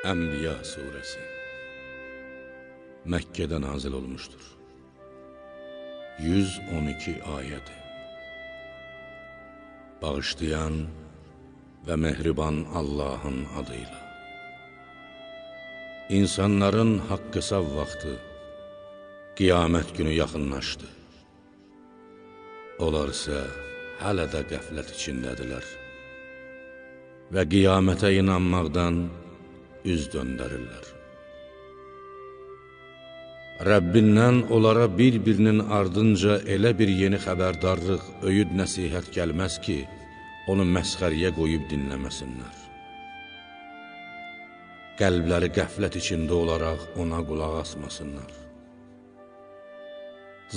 Ənbiya surəsi Məkkədə nazil olmuşdur. 112 ayədir. Bağışlayan və mehriban Allahın adıyla. İnsanların haqq hesab vaxtı, qiyamət günü yaxınlaşdı. Onlar isə hələ də qəflət içindədirlər və qiyamətə inanmaqdan üz döndərirlər. Rəbbindən onlara bir-birinin ardınca elə bir yeni xəbərdarlıq, öyüd nəsihət gəlməz ki, onu məsxəriyə qoyub dinləməsinlər. Qəlbləri qəflət içində olaraq ona qulaq asmasınlar.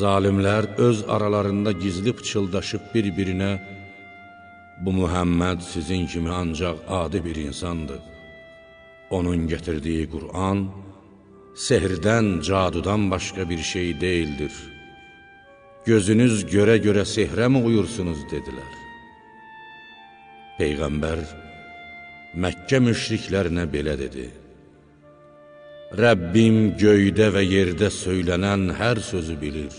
Zalimlər öz aralarında gizli pıçıldaşıb bir-birinə, bu Muhammed sizin kimi ancaq adi bir insandır. Onun gətirdiyi Qur'an, sehirdən, cadudan başqa bir şey deyildir. Gözünüz görə-görə sehrə mi uyursunuz, dedilər. Peyğəmbər Məkkə müşriklərinə belə dedi: Rəbbim göydə və yerdə söylənən hər sözü bilir.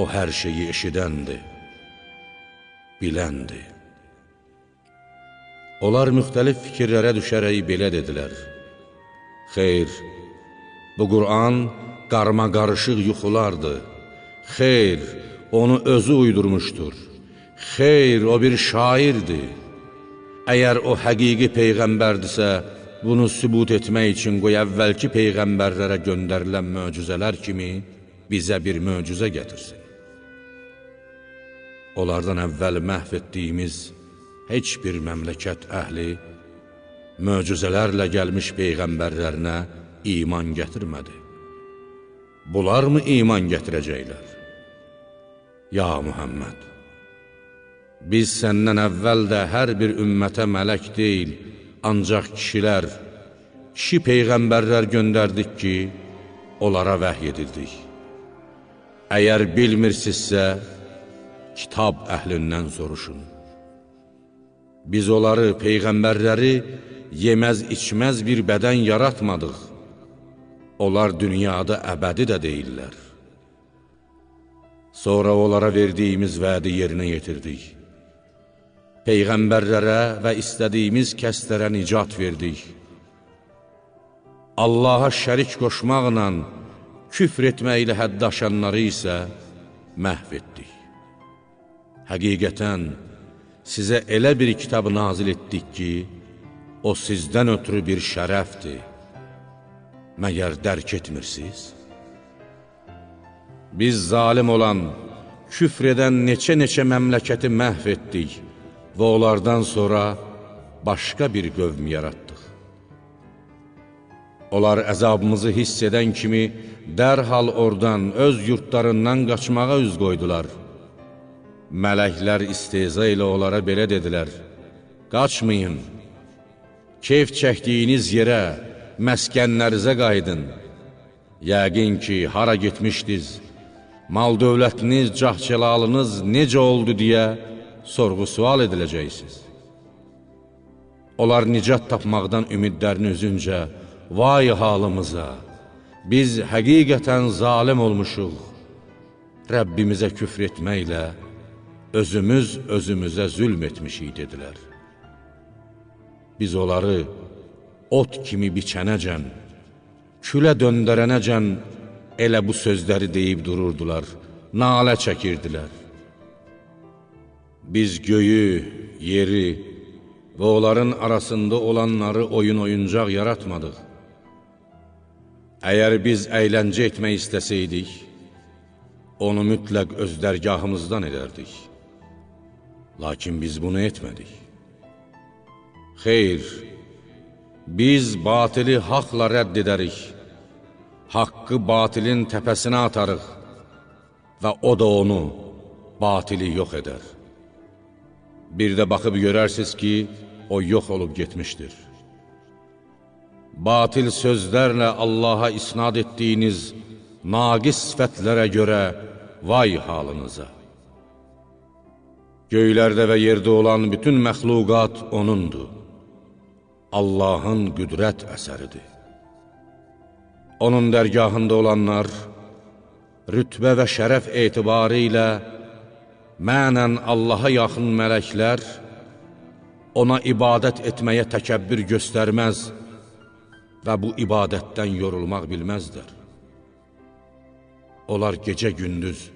O hər şeyi eşidəndir, biləndir. Onlar müxtəlif fikirlərə düşərək belə dedilər: Xeyr, bu Qur'an qarma-qarışıq yuxulardır. Xeyr, onu özü uydurmuşdur. Xeyr, o bir şairdir. Əgər o həqiqi Peyğəmbərdirsə, bunu sübut etmək üçün qoy əvvəlki Peyğəmbərlərə göndərilən möcüzələr kimi bizə bir möcüzə gətirsin. Onlardan əvvəl məhv etdiyimiz heç bir məmləkət əhli möcüzələrlə gəlmiş Peyğəmbərlərinə iman gətirmədi. Bunlar mı iman gətirəcəklər? Ya Muhammed, biz səndən əvvəl də hər bir ümmətə mələk deyil, ancaq kişi Peyğəmbərlər göndərdik ki, onlara vəhy edildik. Əgər bilmirsinizsə, kitab əhlindən soruşun. Biz onları, Peyğəmbərləri yeməz-içməz bir bədən yaratmadıq. Onlar dünyada əbədi də deyirlər. Sonra onlara verdiyimiz vədi yerinə yetirdik. Peyğəmbərlərə və istədiyimiz kəslərə nicat verdik. Allaha şərik qoşmaqla, küfr etməklə hədd aşanları isə məhv etdik. Həqiqətən, sizə elə bir kitab nazil etdik ki, o sizdən ötürü bir şərəfdir. Məgər dərk etmirsiniz? Biz zalim olan, küfr edən neçə-neçə məmləkəti məhv etdik və onlardan sonra başqa bir qövm yaratdıq. Onlar əzabımızı hiss edən kimi dərhal oradan, öz yurtlarından qaçmağa üz qoydular. Mələklər istehza ilə onlara belə dedilər: Qaçmayın, keyf çəkdiyiniz yerə, məskənlərizə qaydın. Yəqin ki, hara getmişdiniz, mal-dövlətiniz, cah-cəlalınız necə oldu deyə sorğu-sual ediləcəksiniz. Onlar nicat tapmaqdan ümidlərini üzüncə, vay halımıza, biz həqiqətən zalim olmuşuq, Rəbbimizə küfr etməklə özümüz özümüzə zülm etmişik, dedilər. Biz onları ot kimi biçənəcən, külə döndərənəcən elə bu sözləri deyib dururdular, nalə çəkirdilər. Biz göyü, yeri və onların arasında olanları oyun-oyuncaq yaratmadıq. Əgər biz əyləncə etmək istəsəydik, onu mütləq öz dərgahımızdan edərdik. Lakin biz bunu etmədik. Xeyr, biz batili haqla rədd edərik, haqqı batilin təpəsinə atarıq və o da onu, batili yox edər. Bir də baxıb görərsiniz ki, o yox olub getmişdir. Batil sözlərlə Allaha isnad etdiyiniz naqis sifətlərə görə vay halınıza. Göylərdə və yerdə olan bütün məxluqat O'nundur. Allahın qüdrət əsəridir. Onun dərgahında olanlar, rütbə və şərəf etibarı ilə mənən Allaha yaxın mələklər ona ibadət etməyə təkəbbür göstərməz və bu ibadətdən yorulmaq bilməzlər. Onlar gecə-gündüz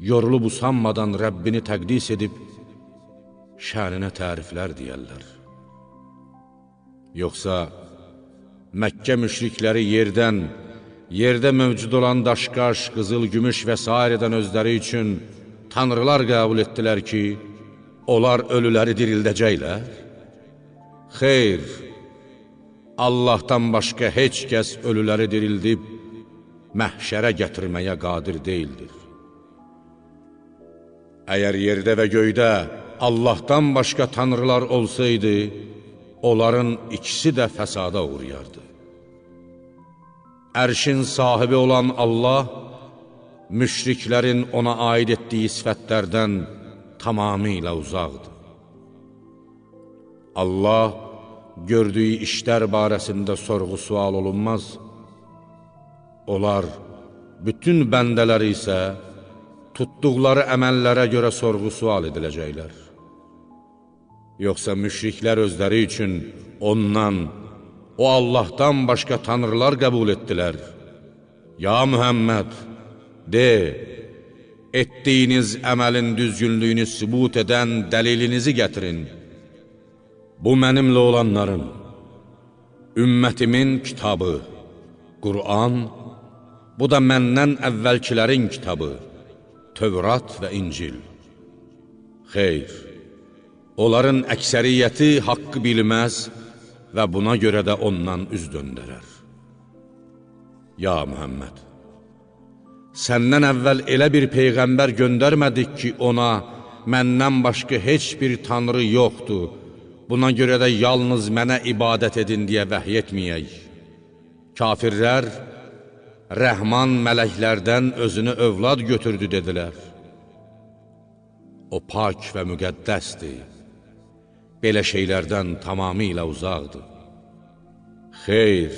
yorulub usanmadan Rəbbini təqdis edib, şəninə təriflər deyərlər. Yoxsa Məkkə müşrikləri yerdə mövcud olan daşqaş, qızıl, gümüş və s. özləri üçün tanrılar qəbul etdilər ki, onlar ölüləri dirildəcəklər? Xeyr, Allahdan başqa heç kəs ölüləri dirildib, məhşərə gətirməyə qadir deyildir. Əgər yerdə və göydə Allahdan başqa tanrılar olsaydı, onların ikisi də fəsada uğrayardı. Ərşin sahibi olan Allah, müşriklərin ona aid etdiyi sifətlərdən tamamilə uzaqdır. Allah gördüyü işlər barəsində sorğu-sual olunmaz. Onlar, bütün bəndələri isə tutduqları əməllərə görə sorğu-sual ediləcəklər. Yoxsa müşriklər özləri üçün ondan, o Allahdan başqa tanrılar qəbul etdilər. Ya Mühəmməd, de, etdiyiniz əməlin düzgünlüyünü sübut edən dəlilinizi gətirin. Bu mənimlə olanların, ümmətimin kitabı, Qur'an, bu da məndən əvvəlkilərin kitabı, Tövrat və İncil. Xeyr, onların əksəriyyəti haqqı bilməz və buna görə də ondan üz döndərər. Ya Mühəmməd, səndən əvvəl elə bir peyğəmbər göndərmədik ki, ona məndən başqa heç bir tanrı yoxdur, buna görə də yalnız mənə ibadət edin deyə vəhy etməyək. Kafirlər, Rəhman mələklərdən özünü övlad götürdü dedilər. O pak və müqəddəsdir, belə şeylərdən tamamilə uzaqdır. Xeyr,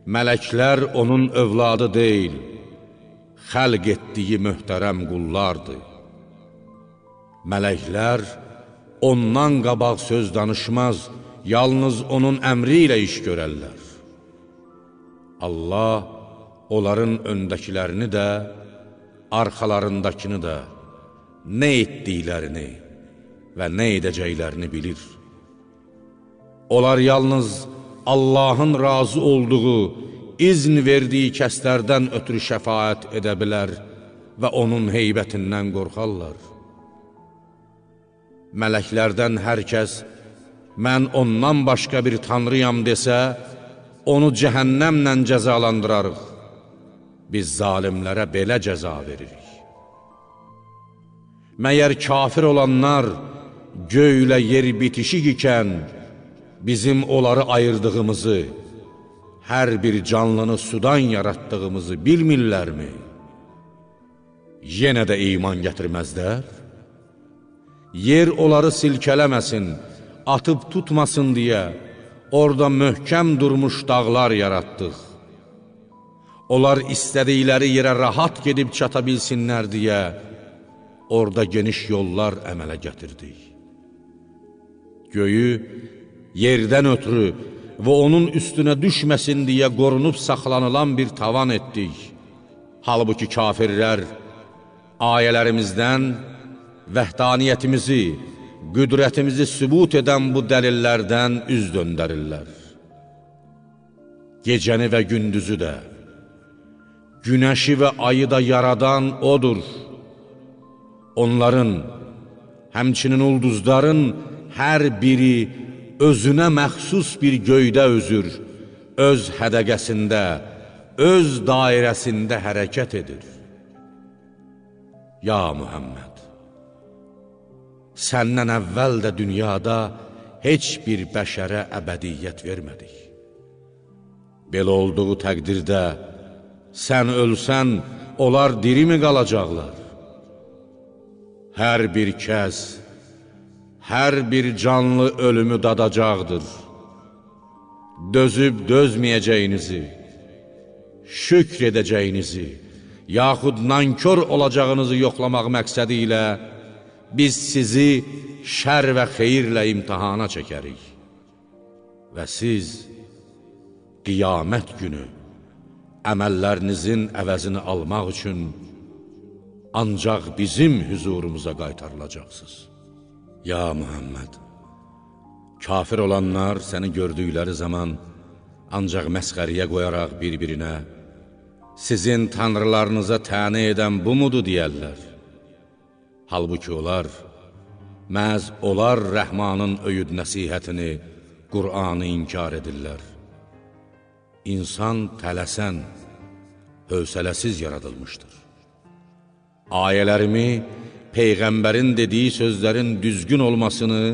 mələklər onun övladı deyil, xəlq etdiyi möhtərəm qullardır. Mələklər ondan qabaq söz danışmaz, yalnız onun əmri ilə iş görərlər. Allah onların öndəkilərini də, arxalarındakını da, nə etdiklərini və nə edəcəklərini bilir. Onlar yalnız Allahın razı olduğu, izn verdiyi kəslərdən ötürü şəfaət edə bilər və onun heybətindən qorxarlar. Mələklərdən hər kəs, mən ondan başqa bir tanrıyam desə, onu cəhənnəmlə cəzalandırarıq. Biz zalimlərə belə cəza veririk. Məyər kafir olanlar göylə yer bitişik ikən, bizim onları ayırdığımızı, hər bir canlını sudan yaratdığımızı bilmirlərmi? Yenə də iman gətirməzlər. Yer onları silkələməsin, atıb tutmasın deyə, orada möhkəm durmuş dağlar yaratdıq. Onlar istədikləri yerə rahat gedib çata bilsinlər deyə, orada geniş yollar əmələ gətirdik. Göyü yerdən ötürü və onun üstünə düşməsin deyə qorunub saxlanılan bir tavan etdik. Halbuki kafirlər ayələrimizdən vəhdaniyyətimizi, qüdrətimizi sübut edən bu dəlillərdən üz döndərirlər. Gecəni və gündüzü də, günəşi və ayı da yaradan odur. Onların, həmçinin ulduzların hər biri özünə məxsus bir göydə özür, öz hədəqəsində, öz dairəsində hərəkət edir. Ya Mühəmməd, səndən əvvəl də dünyada heç bir bəşərə əbədiyyət vermədik. Belə olduğu təqdirdə, sən ölsən, onlar diri mi qalacaqlar? Hər bir kəs, hər bir canlı ölümü dadacaqdır. dözüb dözməyəcəyinizi, şükr edəcəyinizi, yaxud nankör olacağınızı yoxlamaq məqsədi ilə biz sizi şər və xeyirlə imtihana çəkərik. Və siz qiyamət günü əməllərinizin əvəzini almaq üçün ancaq bizim hüzurumuza qaytarılacaqsınız. Ya Muhammed, kafir olanlar səni gördükləri zaman ancaq məsxəriyə qoyaraq bir-birinə sizin tanrılarınıza təni edən bu mudur deyərlər. Halbuki onlar Rəhmanın öyüd nəsihətini, Qur'anı inkar edirlər. İnsan tələsən, hövsələsiz yaradılmışdır. Ayələrimi, Peyğəmbərin dediyi sözlərin düzgün olmasını,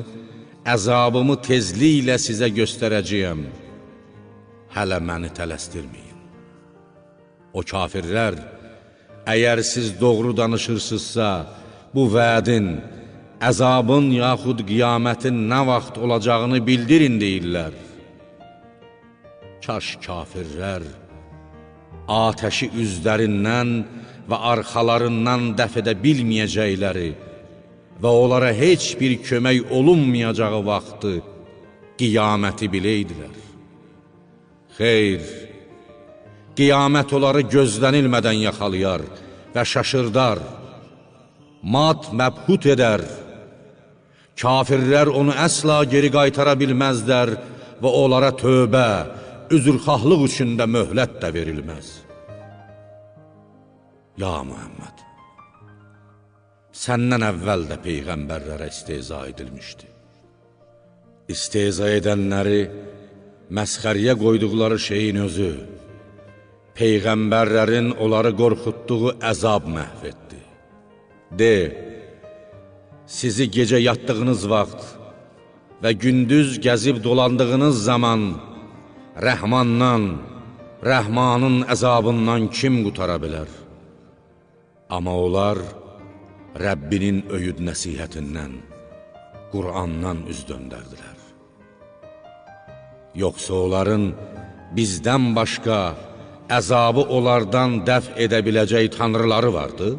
əzabımı tezliklə sizə göstərəcəyəm. Hələ məni tələsdirməyin. O kafirlər, əgər siz doğru danışırsınızsa, bu vədin, əzabın yaxud qiyamətin nə vaxt olacağını bildirin deyirlər. Kaş kafirlər atəşi üzlərindən və arxalarından dəf edə bilməyəcəkləri və onlara heç bir kömək olunmayacağı vaxtı qiyaməti biləydilər. Xeyr, qiyamət onları gözlənilmədən yaxalayar və şaşırdar, mat məbhut edər. Kafirlər onu əsla geri qaytara bilməzlər və onlara tövbə, üzrxahlıq üçündə möhlət də verilməz. Ya Muhammed, səndən əvvəl də Peyğəmbərlərə istehza edilmişdi. İstehza edənləri məsxəriyə qoyduqları şeyin özü, Peyğəmbərlərin onları qorxutduğu əzab məhv etdi. De, sizi gecə yatdığınız vaxt və gündüz gəzib dolandığınız zaman Rəhmanın əzabından kim qutara bilər? Amma onlar Rəbbinin öyüd nəsihətindən, Qur'andan üz döndərdilər. Yoxsa onların bizdən başqa əzabı onlardan dəf edə biləcək tanrıları vardır?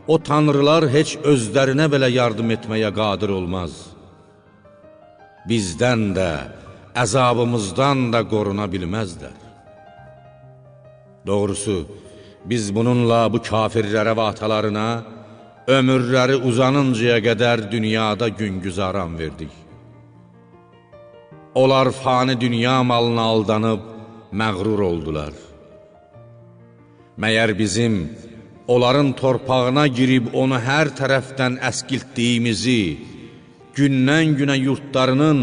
O tanrılar heç özlərinə belə yardım etməyə qadir olmaz. Bizdən də, əzabımızdan da qoruna bilməzlər. Doğrusu, biz bununla bu kafirlərə və atalarına ömürləri uzanıncaya qədər dünyada güngüzaran verdik. Onlar fani dünya malına aldanıb məğrur oldular. Məyər bizim onların torpağına girib onu hər tərəfdən əskiltdiyimizi, gündən günə yurtlarının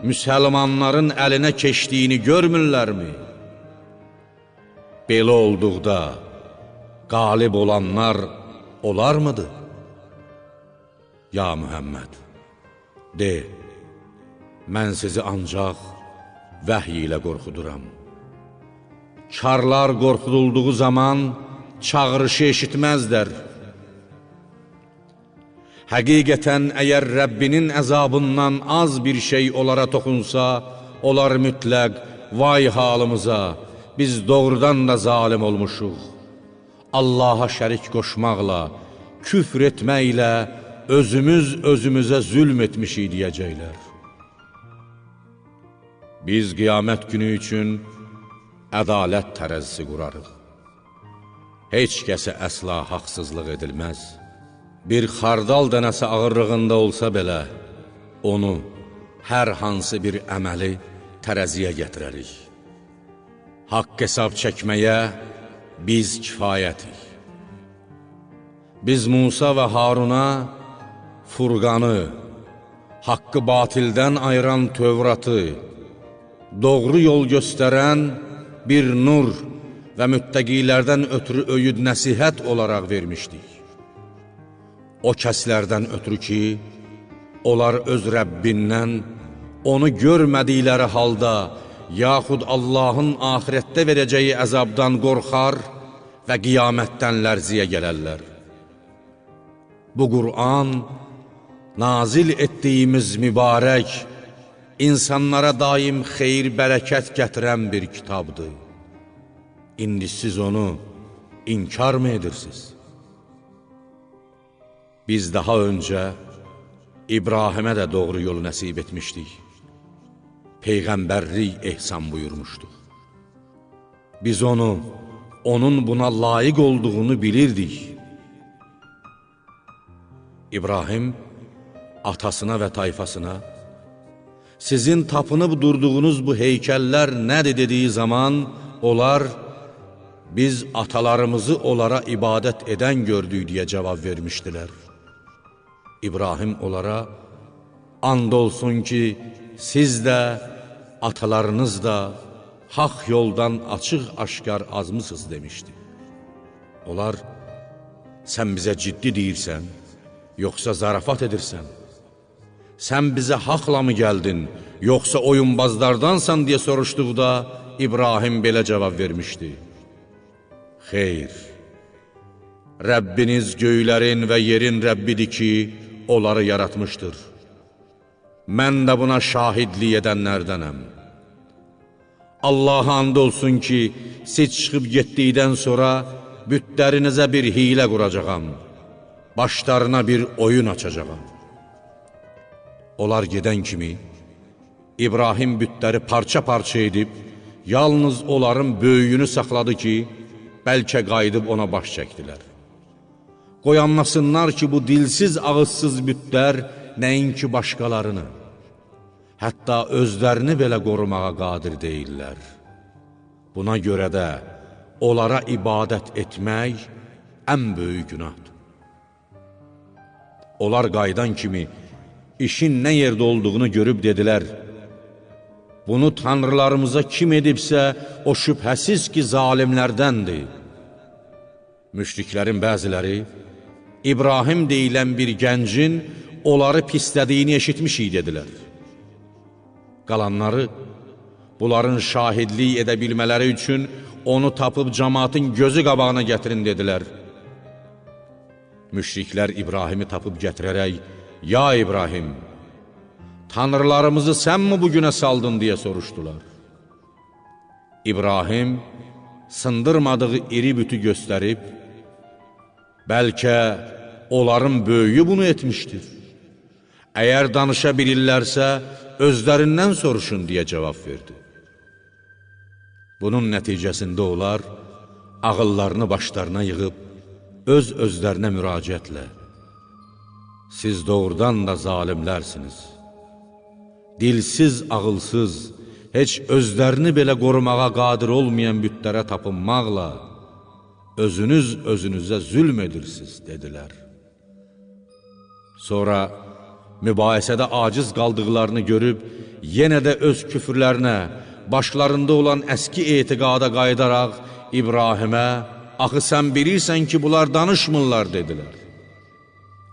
müsəlmanların əlinə keçdiyini görmürlərmi? Belə olduqda qalib olanlar olar mıdır? Ya Muhammed, de, mən sizi ancaq vəhy ilə qorxuduram. Karlar qorxudulduğu zaman çağırışı eşitməzlər. Həqiqətən, əgər Rəbbinin əzabından az bir şey onlara toxunsa, onlar mütləq, vay halımıza, biz doğrudan da zalim olmuşuq. Allaha şərik qoşmaqla, küfr etməklə özümüzə zülm etmişik deyəcəklər. Biz qiyamət günü üçün ədalət tərəzisi qurarıq. Heç kəsə əsla haqsızlıq edilməz. Bir xardal dənəsi ağırlığında olsa belə, onu, hər hansı bir əməli tərəziyə gətirərik. Haqq hesab çəkməyə biz kifayətik. Biz Musa və Haruna Furqanı, haqqı batildən ayıran Tövratı, doğru yol göstərən bir nur və müttəqilərdən ötürü öyüd nəsihət olaraq vermişdik. O kəslərdən ötürü ki, onlar öz Rəbbindən onu görmədikləri halda, yaxud Allahın axirətdə verəcəyi əzabdan qorxar və qiyamətdən lərziyə gələrlər. Bu Qur'an, nazil etdiyimiz mübarək, insanlara daim xeyir, bərəkət gətirən bir kitabdır. İndi siz onu inkar mı edirsiniz? Biz daha öncə İbrahimə də doğru yolu nəsib etmişdik. Peyğəmbərlik ehsan buyurmuşduq. Biz onu, onun buna layiq olduğunu bilirdik. İbrahim atasına və tayfasına, sizin tapınıb durduğunuz bu heykəllər nədir dediyi zaman, onlar, biz atalarımızı onlara ibadət edən gördük deyə cavab vermişdilər. İbrahim onlara, and olsun ki, siz də, atalarınız da haq yoldan açıq-aşkar azmısınız demişdi. Onlar, sən bizə ciddi deyirsən, yoxsa zarafat edirsən? Sən bizə haqla mı gəldin, yoxsa oyunbazlardansan deyə soruşduqda, İbrahim belə cavab vermişdi. Xeyr, Rəbbiniz göylərin və yerin Rəbbidir ki, onları yaratmışdır. Mən də buna şahidlik edənlərdənəm. Allaha and olsun ki, siz çıxıb getdikdən sonra bütlərinizə bir hilə quracağam, başlarına bir oyun açacağam. Onlar gedən kimi, İbrahim bütləri parça-parça edib, yalnız onların böyüyünü saxladı ki, bəlkə qayıdıb ona baş çəkdilər. Qoy anlasınlar ki, bu dilsiz, ağızsız bütlər nəinki başqalarını, hətta özlərini belə qorumağa qadir deyirlər. Buna görə də onlara ibadət etmək ən böyük günahdır. Onlar qayıdan kimi işin nə yerdə olduğunu görüb dedilər, bunu tanrılarımıza kim edibsə, o şübhəsiz ki, zalimlərdəndir. Müşriklərin bəziləri, İbrahim deyilən bir gəncin onları pislədiyini eşitmişik dedilər. Qalanları, bunların şahidlik edə bilmələri üçün onu tapıb cəmaatın gözü qabağına gətirin dedilər. Müşriklər İbrahimi tapıb gətirərək, ya İbrahim, tanrılarımızı sən mi bugünə saldın deyə soruşdular. İbrahim sındırmadığı iri bütü göstərib, bəlkə onların böyüyü bunu etmişdir. Əgər danışa bilirlərsə, özlərindən soruşun deyə cavab verdi. Bunun nəticəsində onlar ağıllarını başlarına yığıb, öz-özlərinə müraciətlə, siz doğrudan da zalimlərsiniz. Dilsiz, ağılsız, heç özlərini belə qorumağa qadir olmayan bütlərə tapınmaqla, özünüz özünüzə zülm edirsiniz, dedilər. Sonra mübahisədə aciz qaldıqlarını görüb, yenə də öz küfürlərinə, başlarında olan əski etiqada qayıdaraq İbrahimə, axı sən bilirsən ki, bunlar danışmırlar, dedilər.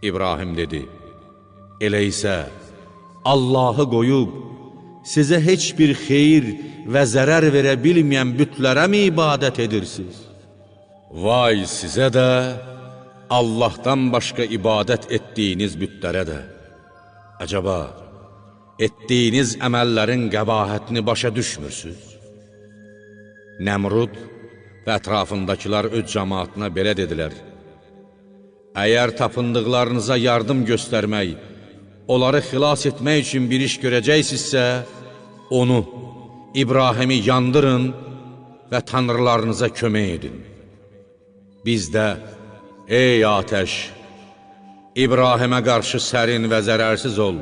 İbrahim dedi, elə isə Allahı qoyub, sizə heç bir xeyir və zərər verə bilməyən bütlərə mi ibadət edirsiniz? Vay sizə də, Allahdan başqa ibadət etdiyiniz bütlərə də. Əcəba, etdiyiniz əməllərin qəbahətini başa düşmürsünüz? Nəmrud və ətrafındakılar öz cəmaatına belə dedilər, əgər tapındıqlarınıza yardım göstərmək, onları xilas etmək üçün bir iş görəcəksinizsə, onu, İbrahimi yandırın və tanrılarınıza kömək edin. Biz də, ey atəş, İbrahimə qarşı sərin və zərərsiz ol,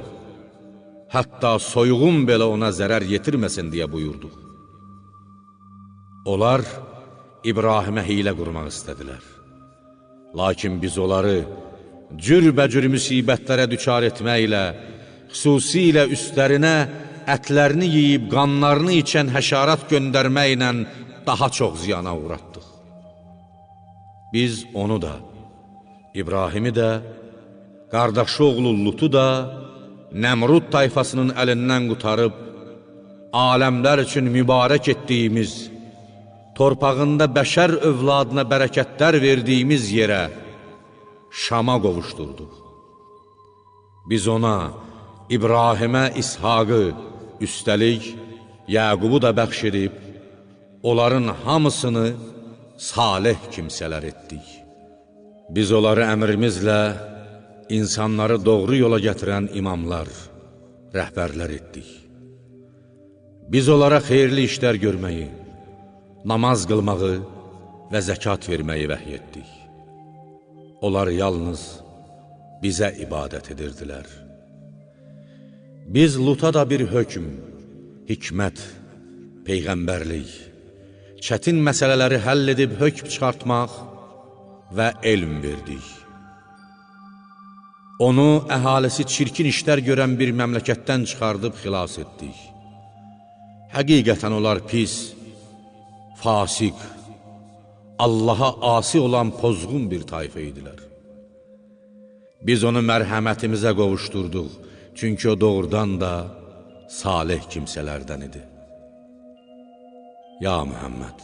hətta soyuğun belə ona zərər yetirməsin deyə buyurduq. Onlar İbrahimə hilə qurmaq istədilər. Lakin biz onları cürbəcür müsibətlərə düçar etməklə, xüsusilə üstlərinə ətlərini yeyib qanlarını içən həşarat göndərməklə daha çox ziyana uğratdıq. Biz onu da, İbrahimi də, qardaşı oğlu Lutu da Nəmrud tayfasının əlindən qutarıb, aləmlər üçün mübarək etdiyimiz, torpağında bəşər övladına bərəkətlər verdiyimiz yerə, Şama qovuşdurduq. Biz ona, İbrahimə İshaqı, Üstəlik, Yaqubu da bəxş edib, onların hamısını salih kimsələr etdik. Biz onları əmrimizlə insanları doğru yola gətirən imamlar, rəhbərlər etdik. Biz onlara xeyirli işlər görməyi, namaz qılmağı və zəkat verməyi vəhy etdik. Onlar yalnız bizə ibadət edirdilər. Biz Luta da bir hökm, hikmət, peyğəmbərlik, çətin məsələləri həll edib hökm çıxartmaq və elm verdik. Onu əhalisi çirkin işlər görən bir məmləkətdən çıxardıb xilas etdik. Həqiqətən onlar pis, fasik, Allaha asi olan pozğun bir tayfa idilər. Biz onu mərhəmətimizə qovuşdurduq, çünki o doğrudan da salih kimsələrdən idi. Ya Muhammed,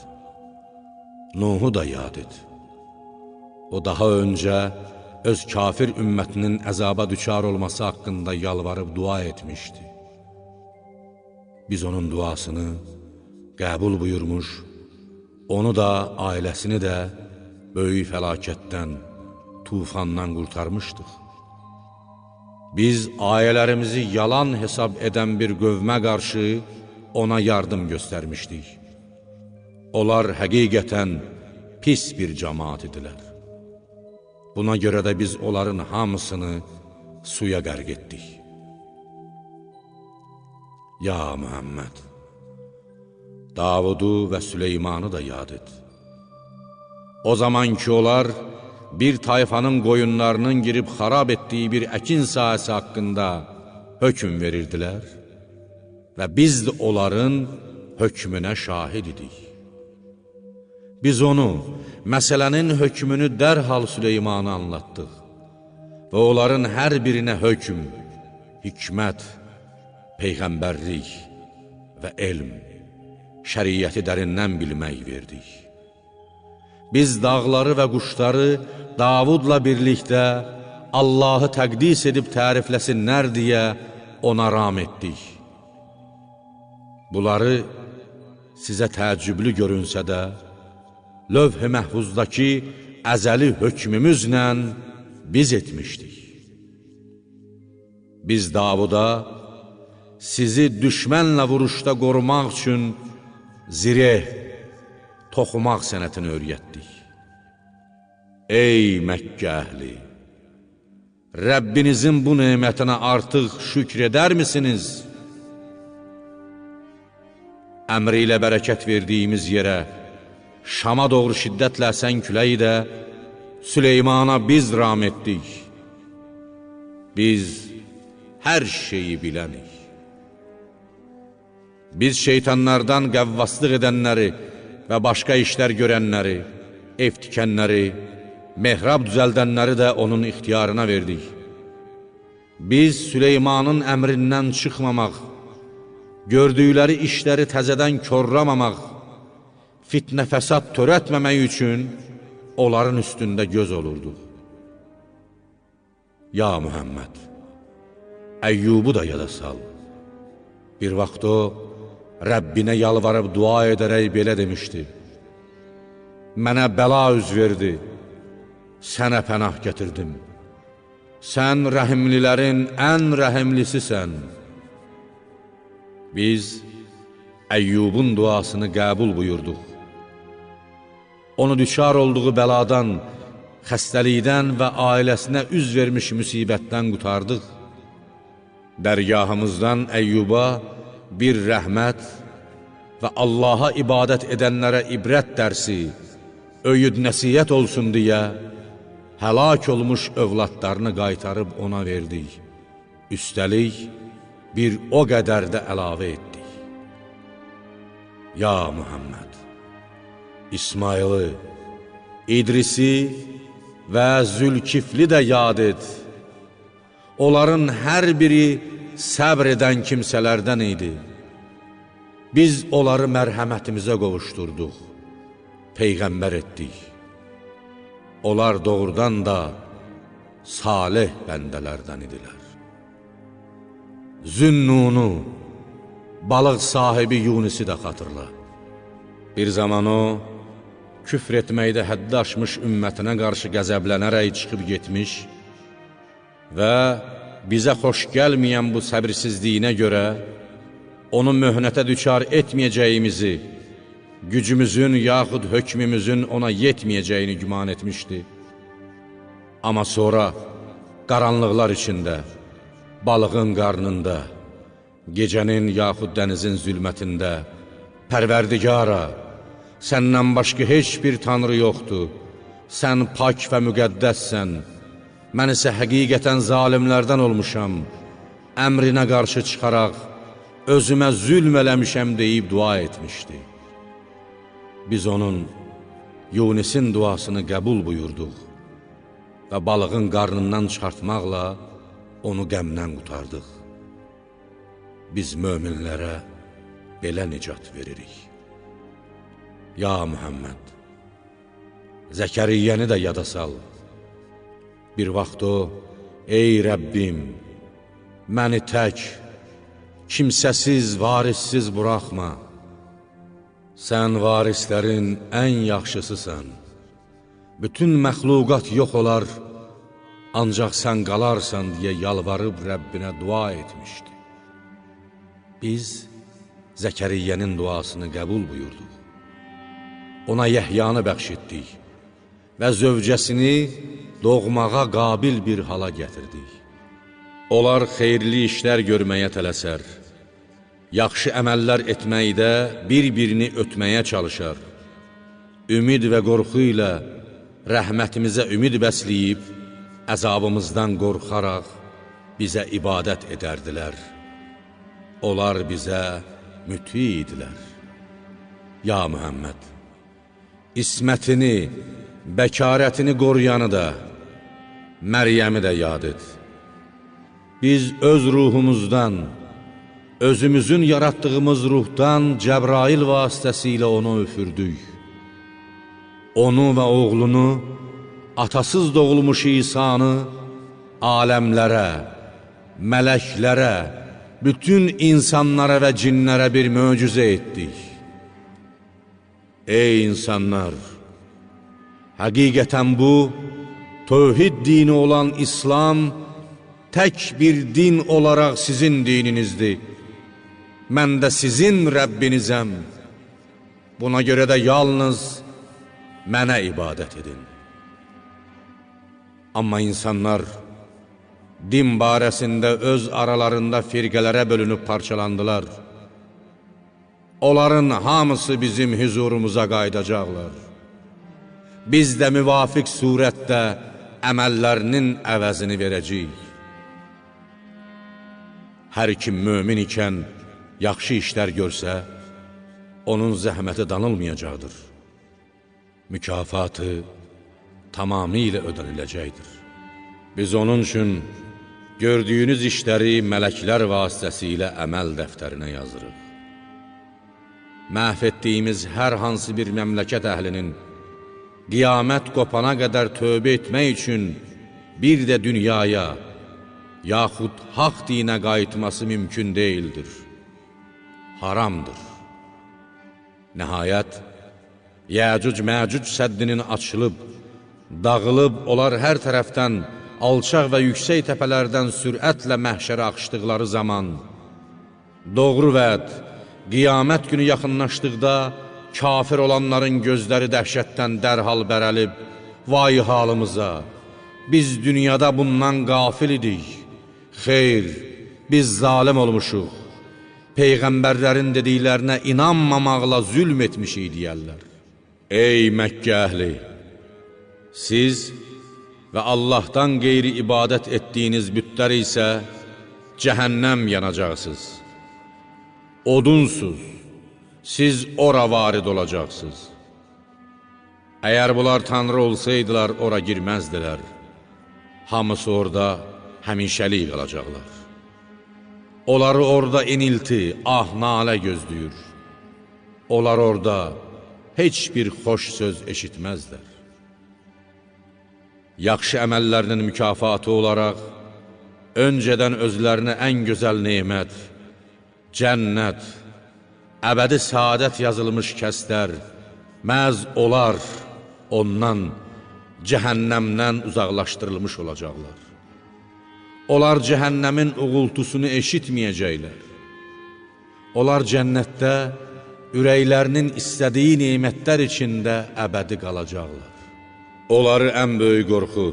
Nuhu da yad et. O daha öncə öz kafir ümmətinin əzaba düçar olması haqqında yalvarıb dua etmişdi. Biz onun duasını qəbul buyurmuş, onu da, ailəsini də böyük fəlakətdən, tufandan qurtarmışdıq. Biz ayələrimizi yalan hesab edən bir qövmə qarşı ona yardım göstərmişdik. Onlar həqiqətən pis bir cəmaat idilər. Buna görə də biz onların hamısını suya qərq etdik. Ya Muhammed, Davudu və Süleymanı da yad et. O zaman ki, onlar bir tayfanın qoyunlarının girib xarab etdiyi bir əkin sahəsi haqqında hökm verirdilər və biz də onların hökmünə şahid idik. Biz onu, məsələnin hökmünü dərhal Süleymana anlattıq və onların hər birinə hökm, hikmət, peyğəmbərlik və elm, şəriyyəti dərindən bilmək verdik. Biz dağları və quşları Davudla birlikdə Allahı təqdis edib tərifləsinlər deyə ona ram etdik. Bunları sizə təəccüblü görünsə də, Lövh-i Məhfuzdakı əzəli hökmümüzlə biz etmişdik. Biz Davuda sizi düşmənlə vuruşda qorumaq üçün zireh, toxumaq sənətini öyrətdik. Ey Məkkə əhli! Rəbbinizin bu nemətinə artıq şükr edər misiniz? Əmri ilə bərəkət verdiyimiz yerə, Şama doğru şiddətlə əsən küləyi də Süleymana biz ram etdik. Biz hər şeyi bilənik. Biz şeytanlardan qəvvaslıq edənləri və başqa işlər görənləri, ev tikənləri, mehrab düzəldənləri də onun ixtiyarına verdik. Biz Süleymanın əmrindən çıxmamaq, gördükləri işləri təzədən korlamamaq, fitnə fəsad törətməmək üçün onların üstündə göz olurduq. Ya Muhammed, Əyyubu da yada sal. Bir vaxt o, Rəbbinə yalvarıb dua edərək belə demişdi: Mənə bəla üz verdi, sənə pənah gətirdim. Sən rəhimlilərin ən rəhimlisisən. Biz Əyyubun duasını qəbul buyurduq. Onu düşar olduğu bəladan, xəstəlikdən və ailəsinə üz vermiş müsibətdən qutardıq. Dərgahımızdan Əyyuba bir rəhmət və Allaha ibadət edənlərə ibrət dərsi, öyüd nəsiyyət olsun deyə həlak olmuş övladlarını qaytarıb ona verdik. Üstəlik, bir o qədər də əlavə etdik. Ya Muhammed, İsmailı, İdrisi və Zülkifli də yad et. Onların hər biri səbr edən kimsələrdən idi. Biz onları mərhəmətimizə qovuşdurduq, peyğəmbər etdik. Onlar doğrudan da salih bəndələrdən idilər. Zünnunu, balıq sahibi Yunisi də xatırla. Bir zaman o, küfr etməkdə həddi aşmış ümmətinə qarşı qəzəblənərək çıxıb getmiş və bizə xoş gəlməyən bu səbirsizliyinə görə onu möhnətə düçar etməyəcəyimizi, gücümüzün yaxud hökmümüzün ona yetməyəcəyini güman etmişdi. Amma sonra qaranlıqlar içində, balığın qarnında, gecənin yaxud dənizin zülmətində, Pərverdigara, səndən başqa heç bir tanrı yoxdur, sən pak və müqəddəssən, mən isə həqiqətən zalimlərdən olmuşam, əmrinə qarşı çıxaraq, özümə zülm eləmişəm deyib dua etmişdi. Biz onun, Yunisin duasını qəbul buyurduq və balığın qarnından çıxartmaqla onu qəmdən qutardıq. Biz möminlərə belə nicat veririk. Ya Muhammed, Zəkəriyyəni də yada sal. Bir vaxt o, ey Rəbbim, məni tək, kimsəsiz, varissiz buraxma. Sən varislərin ən yaxşısısan. Bütün məxluqat yox olar, ancaq sən qalarsan deyə yalvarıb Rəbbinə dua etmişdi. Biz Zəkəriyyənin duasını qəbul buyurduq. Ona Yəhyanı bəxş etdik və zövcəsini doğmağa qabil bir hala gətirdik. Onlar xeyirli işlər görməyə tələsər, yaxşı əməllər etməkdə bir-birini ötməyə çalışar, ümid və qorxu ilə rəhmətimizə ümid bəsləyib, əzabımızdan qorxaraq bizə ibadət edərdilər. Onlar bizə müti idilər. Ya Muhammed, İsmətini, bəkarətini qoruyanı da, Məryəmi də yad et. Biz öz ruhumuzdan, özümüzün yaratdığımız ruhdan Cəbrail vasitəsilə onu üfürdük. Onu və oğlunu, atasız doğulmuş İsanı aləmlərə, mələklərə, bütün insanlara və cinlərə bir möcüzə etdik. Ey insanlar! Həqiqətən bu, tövhid dini olan İslam, tək bir din olaraq sizin dininizdir. Mən də sizin Rəbbinizəm. Buna görə də yalnız mənə ibadət edin. Amma insanlar din barəsində öz aralarında firqələrə bölünüb parçalandılar. Onların hamısı bizim huzurumuza qayıdacaqlar. Biz də müvafiq surətdə əməllərinin əvəzini verəcəyik. Hər kim mömin ikən yaxşı işlər görsə, onun zəhməti danılmayacaqdır. Mükafatı tamamilə ödəniləcəkdir. Biz onun üçün gördüyünüz işləri mələklər vasitəsilə əməl dəftərinə yazırıq. Məhv etdiyimiz hər hansı bir məmləkət əhlinin qiyamət qopana qədər tövbə etmək üçün bir də dünyaya, yaxud haqq dinə qayıtması mümkün deyildir. Haramdır. Nəhayət, Yəcuc-Məcüc səddinin açılıb, dağılıb, onlar hər tərəfdən alçaq və yüksək təpələrdən sürətlə məhşərə axışdıqları zaman, doğru vəd, qiyamət günü yaxınlaşdıqda, kafir olanların gözləri dəhşətdən dərhal bərəlib, vay halımıza, biz dünyada bundan qafil idik, xeyr, biz zalim olmuşuq, Peyğəmbərlərin dediklərinə inanmamaqla zülm etmişik deyərlər. Ey Məkkə əhli! Siz və Allahdan qeyri ibadət etdiyiniz bütlər isə cəhənnəm yanacaqsınız. Odunsuz, siz ora varid olacaqsınız. Əgər bunlar Tanrı olsaydılar, ora girməzdilər. Hamısı orada həmişəlik qalacaqlar. Onları orada inilti, nalə gözləyir. Onlar orada heç bir xoş söz eşitməzlər. Yaxşı əməllərinin mükafatı olaraq, öncədən özlərinə ən gözəl nemət, cənnət, əbədi saadət yazılmış kəslər, məhz onlar ondan, cəhənnəmdən uzaqlaşdırılmış olacaqlar. Onlar cəhənnəmin uğultusunu eşitməyəcəklər. Onlar cənnətdə ürəklərinin istədiyi nemətlər içində əbədi qalacaqlar. Onları ən böyük qorxu,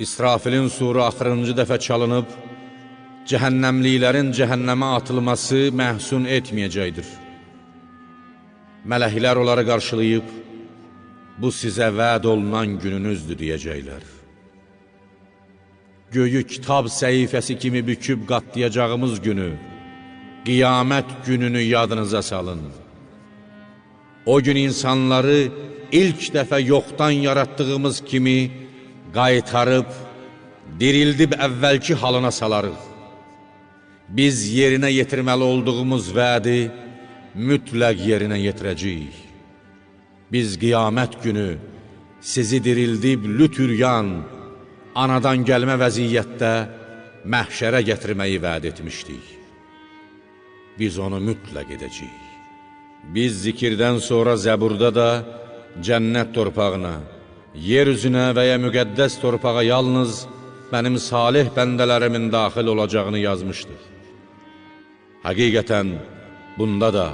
İsrafilin suru axırıncı dəfə çalınıb, cəhənnəmliklərin cəhənnəmə atılması məhsun etməyəcəkdir. Mələklər onları qarşılayıb, bu sizə vəd olunan gününüzdür deyəcəklər. Göyü kitab səhifəsi kimi büküb qatlayacağımız günü, qiyamət gününü yadınıza salın. O gün insanları ilk dəfə yoxdan yaratdığımız kimi qaytarıb, dirildib əvvəlki halına salarıq. Biz yerinə yetirməli olduğumuz vədi mütləq yerinə yetirəcəyik. Biz qiyamət günü sizi dirildib lütüryan, anadan gəlmə vəziyyətdə məhşərə gətirməyi vəd etmişdik. Biz onu mütləq edəcəyik. Biz zikirdən sonra Zəburda da cənnət torpağına, yer üzünə və ya müqəddəs torpağa yalnız mənim salih bəndələrimin daxil olacağını yazmışdıq. Həqiqətən bunda da,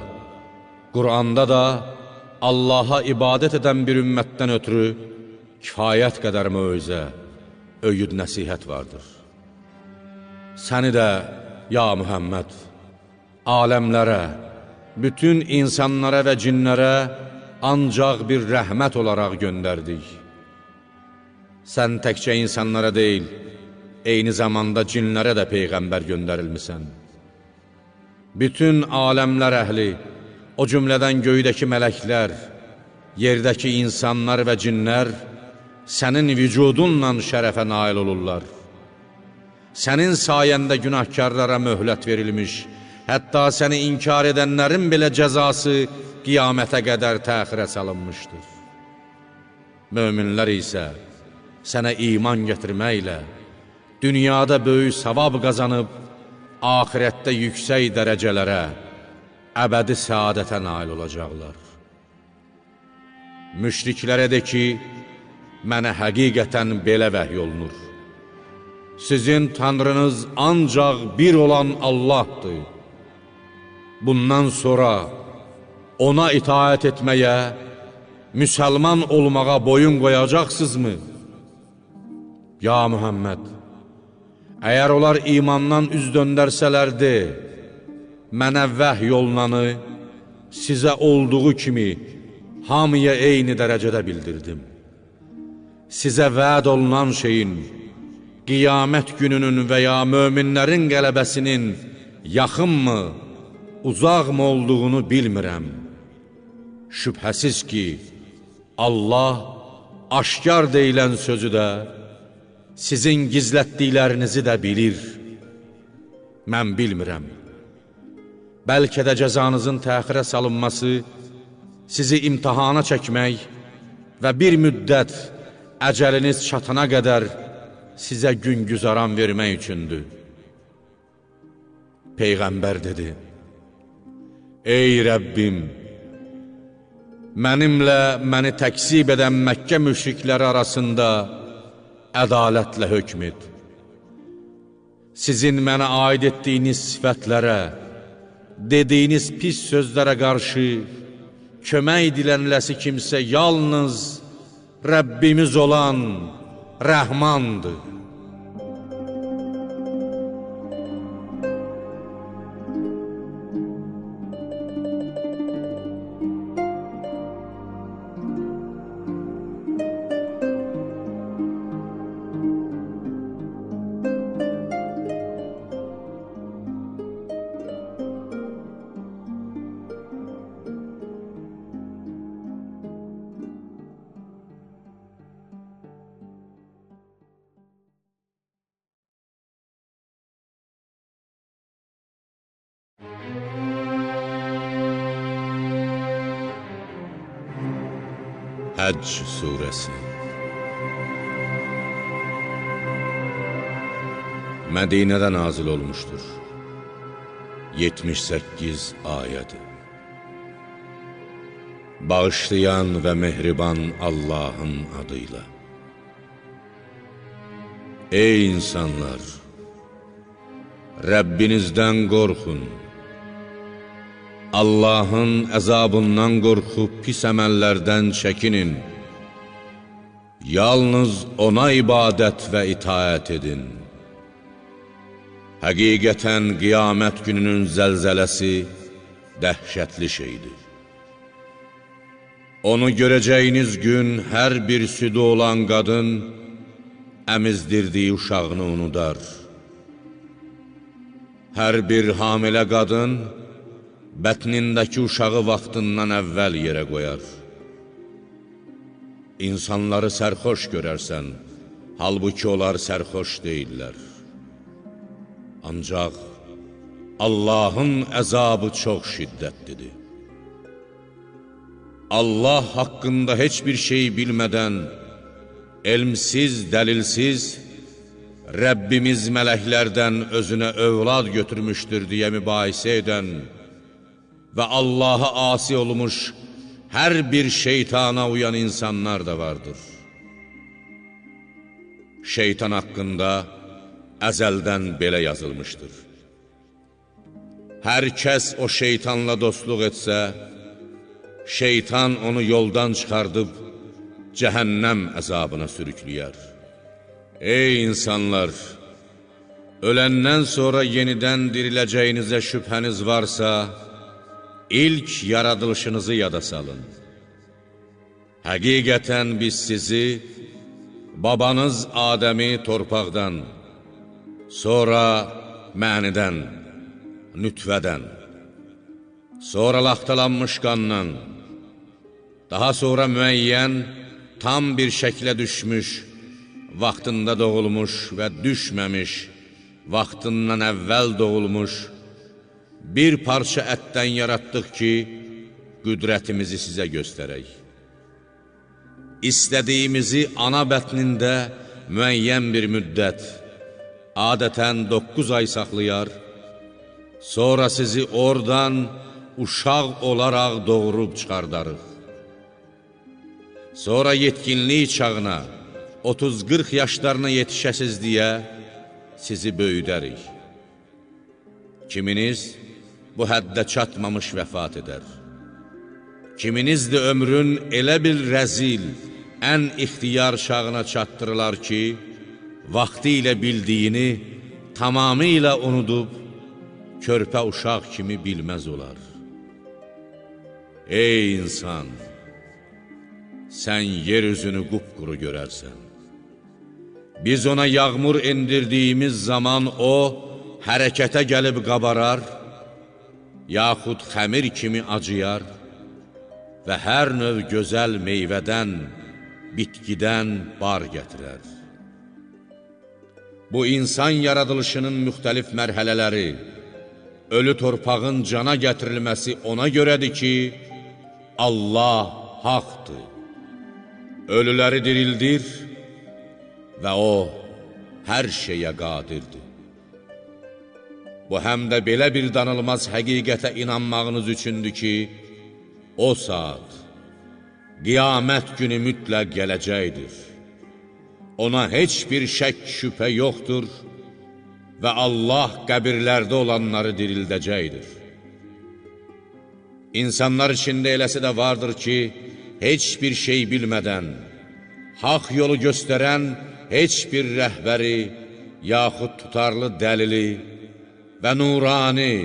Quranda da Allaha ibadət edən bir ümmətdən ötürü kifayət qədər möizə, öyüd nəsihət vardır. Səni də, ya Muhammed, aləmlərə, bütün insanlara və cinlərə ancaq bir rəhmət olaraq göndərdik. Sən təkcə insanlara deyil, eyni zamanda cinlərə də Peyğəmbər göndərilmisən. Bütün aləmlər əhli, o cümlədən göydəki mələklər, yerdəki insanlar və cinlər sənin vücudunla şərəfə nail olurlar. Sənin sayəndə günahkarlara möhlət verilmiş, hətta səni inkar edənlərin belə cəzası qiyamətə qədər təxirə salınmışdır. Möminlər isə sənə iman gətirməklə, dünyada böyük savab qazanıb, axirətdə yüksək dərəcələrə, əbədi səadətə nail olacaqlar. Müşriklərə de ki, mənə həqiqətən belə vəhy olunur. Sizin Tanrınız ancaq bir olan Allahdır. Bundan sonra ona itaət etməyə, müsəlman olmağa boyun qoyacaqsınızmı? Ya Muhammed, əgər onlar imandan üz döndərsələrdi, mənə vəhy olunanı sizə olduğu kimi hamıya eyni dərəcədə bildirdim. Sizə vəd olunan şeyin, qiyamət gününün və ya möminlərin qələbəsinin yaxınmı, uzaqmı olduğunu bilmirəm. Şübhəsiz ki, Allah aşkar deyilən sözü də, sizin gizlətdiklərinizi də bilir. Mən bilmirəm. Bəlkə də cəzanızın təxirə salınması, sizi imtihana çəkmək və bir müddət əcəliniz çatana qədər sizə gün güzaran vermək üçündür. Peyğəmbər dedi, ey Rəbbim, mənimlə məni təksib edən Məkkə müşrikləri arasında ədalətlə hökm et. Sizin mənə aid etdiyiniz sifətlərə, dediyiniz pis sözlərə qarşı kömək dilənləsi kimsə yalnız Rəbbimiz olan Rəhmandır. Həcc surəsi. Mədinədə nazil olmuşdur. 78 ayədir. Bağışlayan və mehriban Allahın adıyla. Ey insanlar! Rəbbinizdən qorxun. Allahın əzabından qorxub pis əməllərdən çəkinin. Yalnız ona ibadət və itaət edin. Həqiqətən qiyamət gününün zəlzələsi dəhşətli şeydir. Onu görəcəyiniz gün hər bir südü olan qadın əmizdirdiyi uşağını unudar. Hər bir hamilə qadın bətnindəki uşağı vaxtından əvvəl yerə qoyar. İnsanları sərxoş görərsən, halbuki onlar sərxoş deyirlər. Ancaq Allahın əzabı çox şiddətlidir. Allah haqqında heç bir şey bilmədən, elmsiz, dəlilsiz, Rəbbimiz mələklərdən özünə övlad götürmüşdür deyə mübahisə edən və Allaha asi olmuş hər bir şeytana uyan insanlar da vardır. Şeytan haqqında əzəldən belə yazılmışdır. Hər kəs o şeytanla dostluq etsə, şeytan onu yoldan çıxardıb cəhənnəm əzabına sürükləyər. Ey insanlar! Öləndən sonra yenidən diriləcəyinizə şübhəniz varsa, ilk yaradılışınızı yada salın. Həqiqətən biz sizi, babanız Adəmi torpaqdan, sonra mənidən, nütvədən, sonra laxtalanmış qandan, daha sonra müəyyən, tam bir şəklə düşmüş, vaxtında doğulmuş və düşməmiş, vaxtından əvvəl doğulmuş, bir parça ətdən yaratdıq ki, qüdrətimizi sizə göstərək. İstədiyimizi ana bətnində müəyyən bir müddət, adətən 9 ay saxlayar, sonra sizi oradan uşaq olaraq doğurub çıxardarıq. Sonra yetkinlik çağına, 30-40 yaşlarına yetişəsiz deyə sizi böyüdərik. Kiminiz bu həddə çatmamış vəfat edər. Kiminiz də ömrün elə bir rəzil, ən ixtiyar çağına çatdırılar ki, vaxtı ilə bildiyini tamamilə unudub, körpə uşaq kimi bilməz olar. Ey insan! Sən yer üzünü qupquru görərsən. Biz ona yağmur endirdiyimiz zaman o, hərəkətə gəlib qabarar, yaxud xəmir kimi acıyar və hər növ gözəl meyvədən, bitkidən bar gətirər. Bu insan yaradılışının müxtəlif mərhələləri, ölü torpağın cana gətirilməsi ona görədir ki, Allah haqdır, ölüləri dirildir və o, hər şeyə qadirdir. Bu həm də belə bir danılmaz həqiqətə inanmağınız üçündür ki, o saat, qiyamət günü mütləq gələcəkdir. Ona heç bir şək şübhə yoxdur və Allah qəbirlərdə olanları dirildəcəkdir. İnsanlar içində eləsi də vardır ki, heç bir şey bilmədən, haqq yolu göstərən heç bir rəhbəri, yaxud tutarlı dəlili və nurani,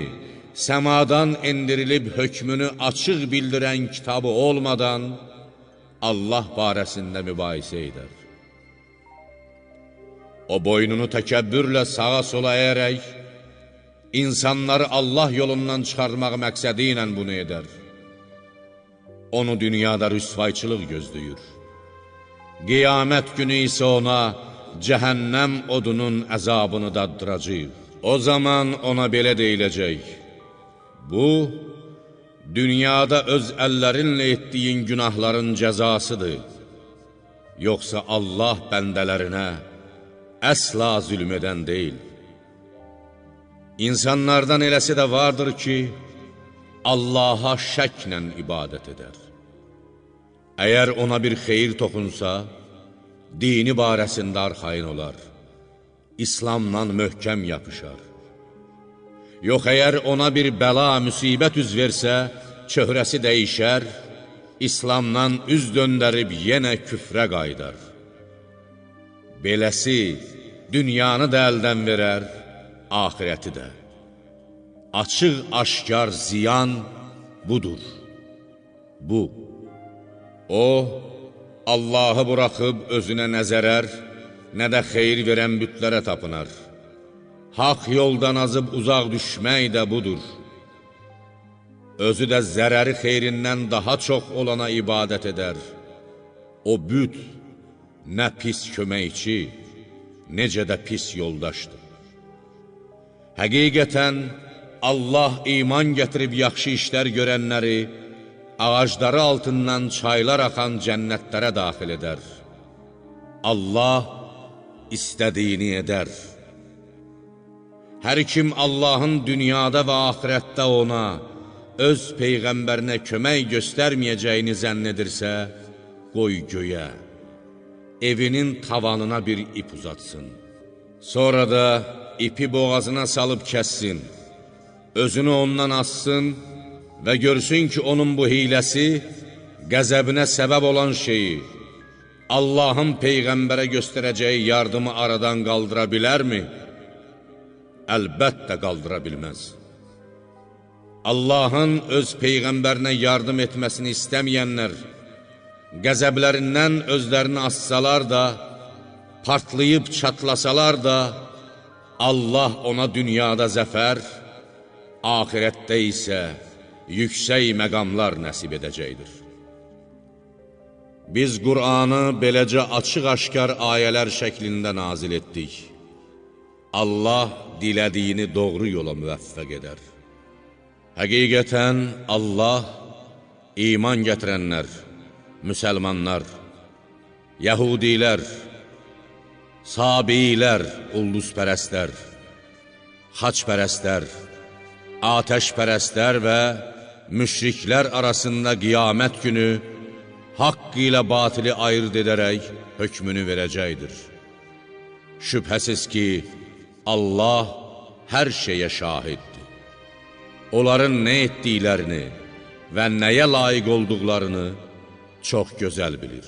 səmadan endirilib hökmünü açıq bildirən kitabı olmadan Allah barəsində mübahisə edər. O boynunu təkəbbürlə sağa sola əyərək, insanları Allah yolundan çıxarmaq məqsədi ilə bunu edər. Onu dünyada rüsvayçılıq gözləyir. Qiyamət günü isə ona cəhənnəm odunun əzabını daddıracaq. O zaman ona belə deyiləcək: bu, dünyada öz əllərinlə etdiyin günahların cəzasıdır. Yoxsa Allah bəndələrinə əsla zülm edən deyil. İnsanlardan eləsi də vardır ki, Allaha şəklə ibadət edər. Əgər ona bir xeyir toxunsa, dini barəsində arxayın olar, İslamdan möhkəm yapışar. Yox, əgər ona bir bəla, müsibət üz versə, çöhrəsi dəyişər, İslamdan üz döndərib yenə küfrə qaydar. Beləsi dünyanı da əldən verər, ahirəti də. Açıq aşkar ziyan budur. Bu. O, Allahı buraxıb özünə nə zərər, nə də xeyir verən bütlərə tapınar. Haq yoldan azıb uzaq düşmək də budur. Özü də zərəri xeyrindən daha çox olana ibadət edər. O büt, nə pis köməkçi, necə də pis yoldaşdır. Həqiqətən, Allah iman gətirib yaxşı işlər görənləri, ağacları altından çaylar axan cənnətlərə daxil edər. Allah istədiyini edər. Hər kim Allahın dünyada və axirətdə ona, öz Peyğəmbərinə kömək göstərməyəcəyini zənn edirsə, qoy göyə, evinin tavanına bir ip uzatsın. Sonra da ipi boğazına salıb kəssin, özünü ondan assın və görsün ki, onun bu hiləsi qəzəbinə səbəb olan şeyi, Allahın Peyğəmbərə göstərəcəyi yardımı aradan qaldıra bilərmi? Əlbəttə qaldıra bilməz. Allahın öz Peyğəmbərinə yardım etməsini istəməyənlər, qəzəblərindən özlərini assalar da, partlayıb çatlasalar da, Allah ona dünyada zəfər, ahirətdə isə yüksək məqamlar nəsib edəcəkdir. Biz Qur'anı beləcə açıq-aşkar ayələr şəklində nazil etdik. Allah dilədiyini doğru yola müvəffəq edər. Həqiqətən Allah iman gətirənlər, müsəlmanlar, yəhudilər, Sabilər, ulduzpərəstlər, xaçpərəstlər, atəşpərəstlər və müşriklər arasında qiyamət günü haqq ilə batili ayırt edərək hökmünü verəcəkdir. Şübhəsiz ki, Allah hər şeyə şahiddir. Onların nə etdiklərini və nəyə layiq olduqlarını çox gözəl bilir.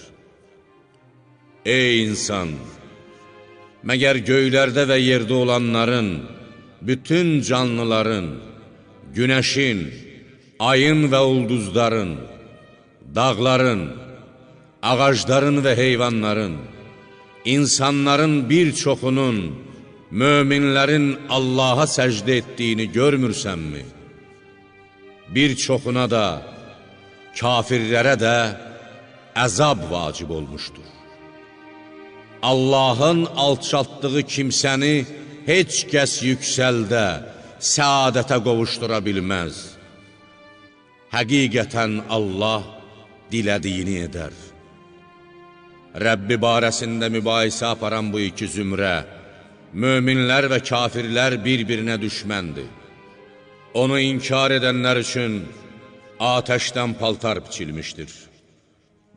Ey insan! Məgər göylərdə və yerdə olanların, bütün canlıların, günəşin, ayın və ulduzların, dağların, ağacların və heyvanların, insanların bir çoxunun, möminlərin Allaha səcdə etdiyini görmürsənmi? Bir çoxuna da, kafirlərə də əzab vacib olmuşdur. Allahın alçaltdığı kimsəni heç kəs yüksəldə, səadətə qovuşdura bilməz. Həqiqətən Allah dilədiyini edər. Rəbbi barəsində mübahisə aparan bu iki zümrə, möminlər və kafirlər bir-birinə düşməndir. Onu inkar edənlər üçün atəşdən paltar biçilmişdir.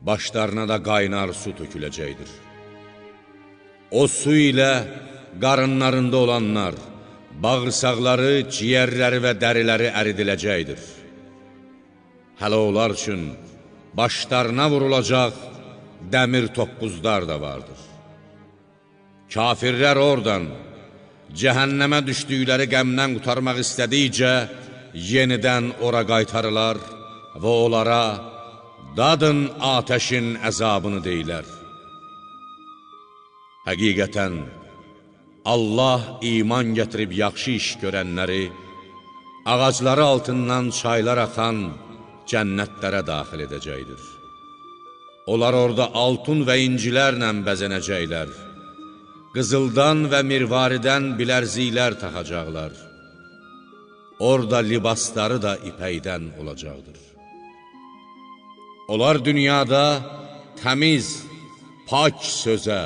Başlarına da qaynar su töküləcəkdir. O su ilə qarınlarında olanlar, bağırsaqları, ciyərləri və dəriləri əridiləcəkdir. Hələ onlar üçün başlarına vurulacaq dəmir toppuzlar da vardır. Kafirlər oradan, cəhənnəmə düşdükləri qəmdən qutarmaq istədikcə, yenidən ora qaytarılar və onlara dadın atəşin əzabını deyilər. Həqiqətən, Allah iman gətirib yaxşı iş görənləri, ağacları altından çaylar axan cənnətlərə daxil edəcəkdir. Onlar orada altun və incilərlə bəzənəcəklər, qızıldan və mirvaridən bilərziklər taxacaqlar. Orada libasları da ipəkdən olacaqdır. Onlar dünyada təmiz, pak sözə,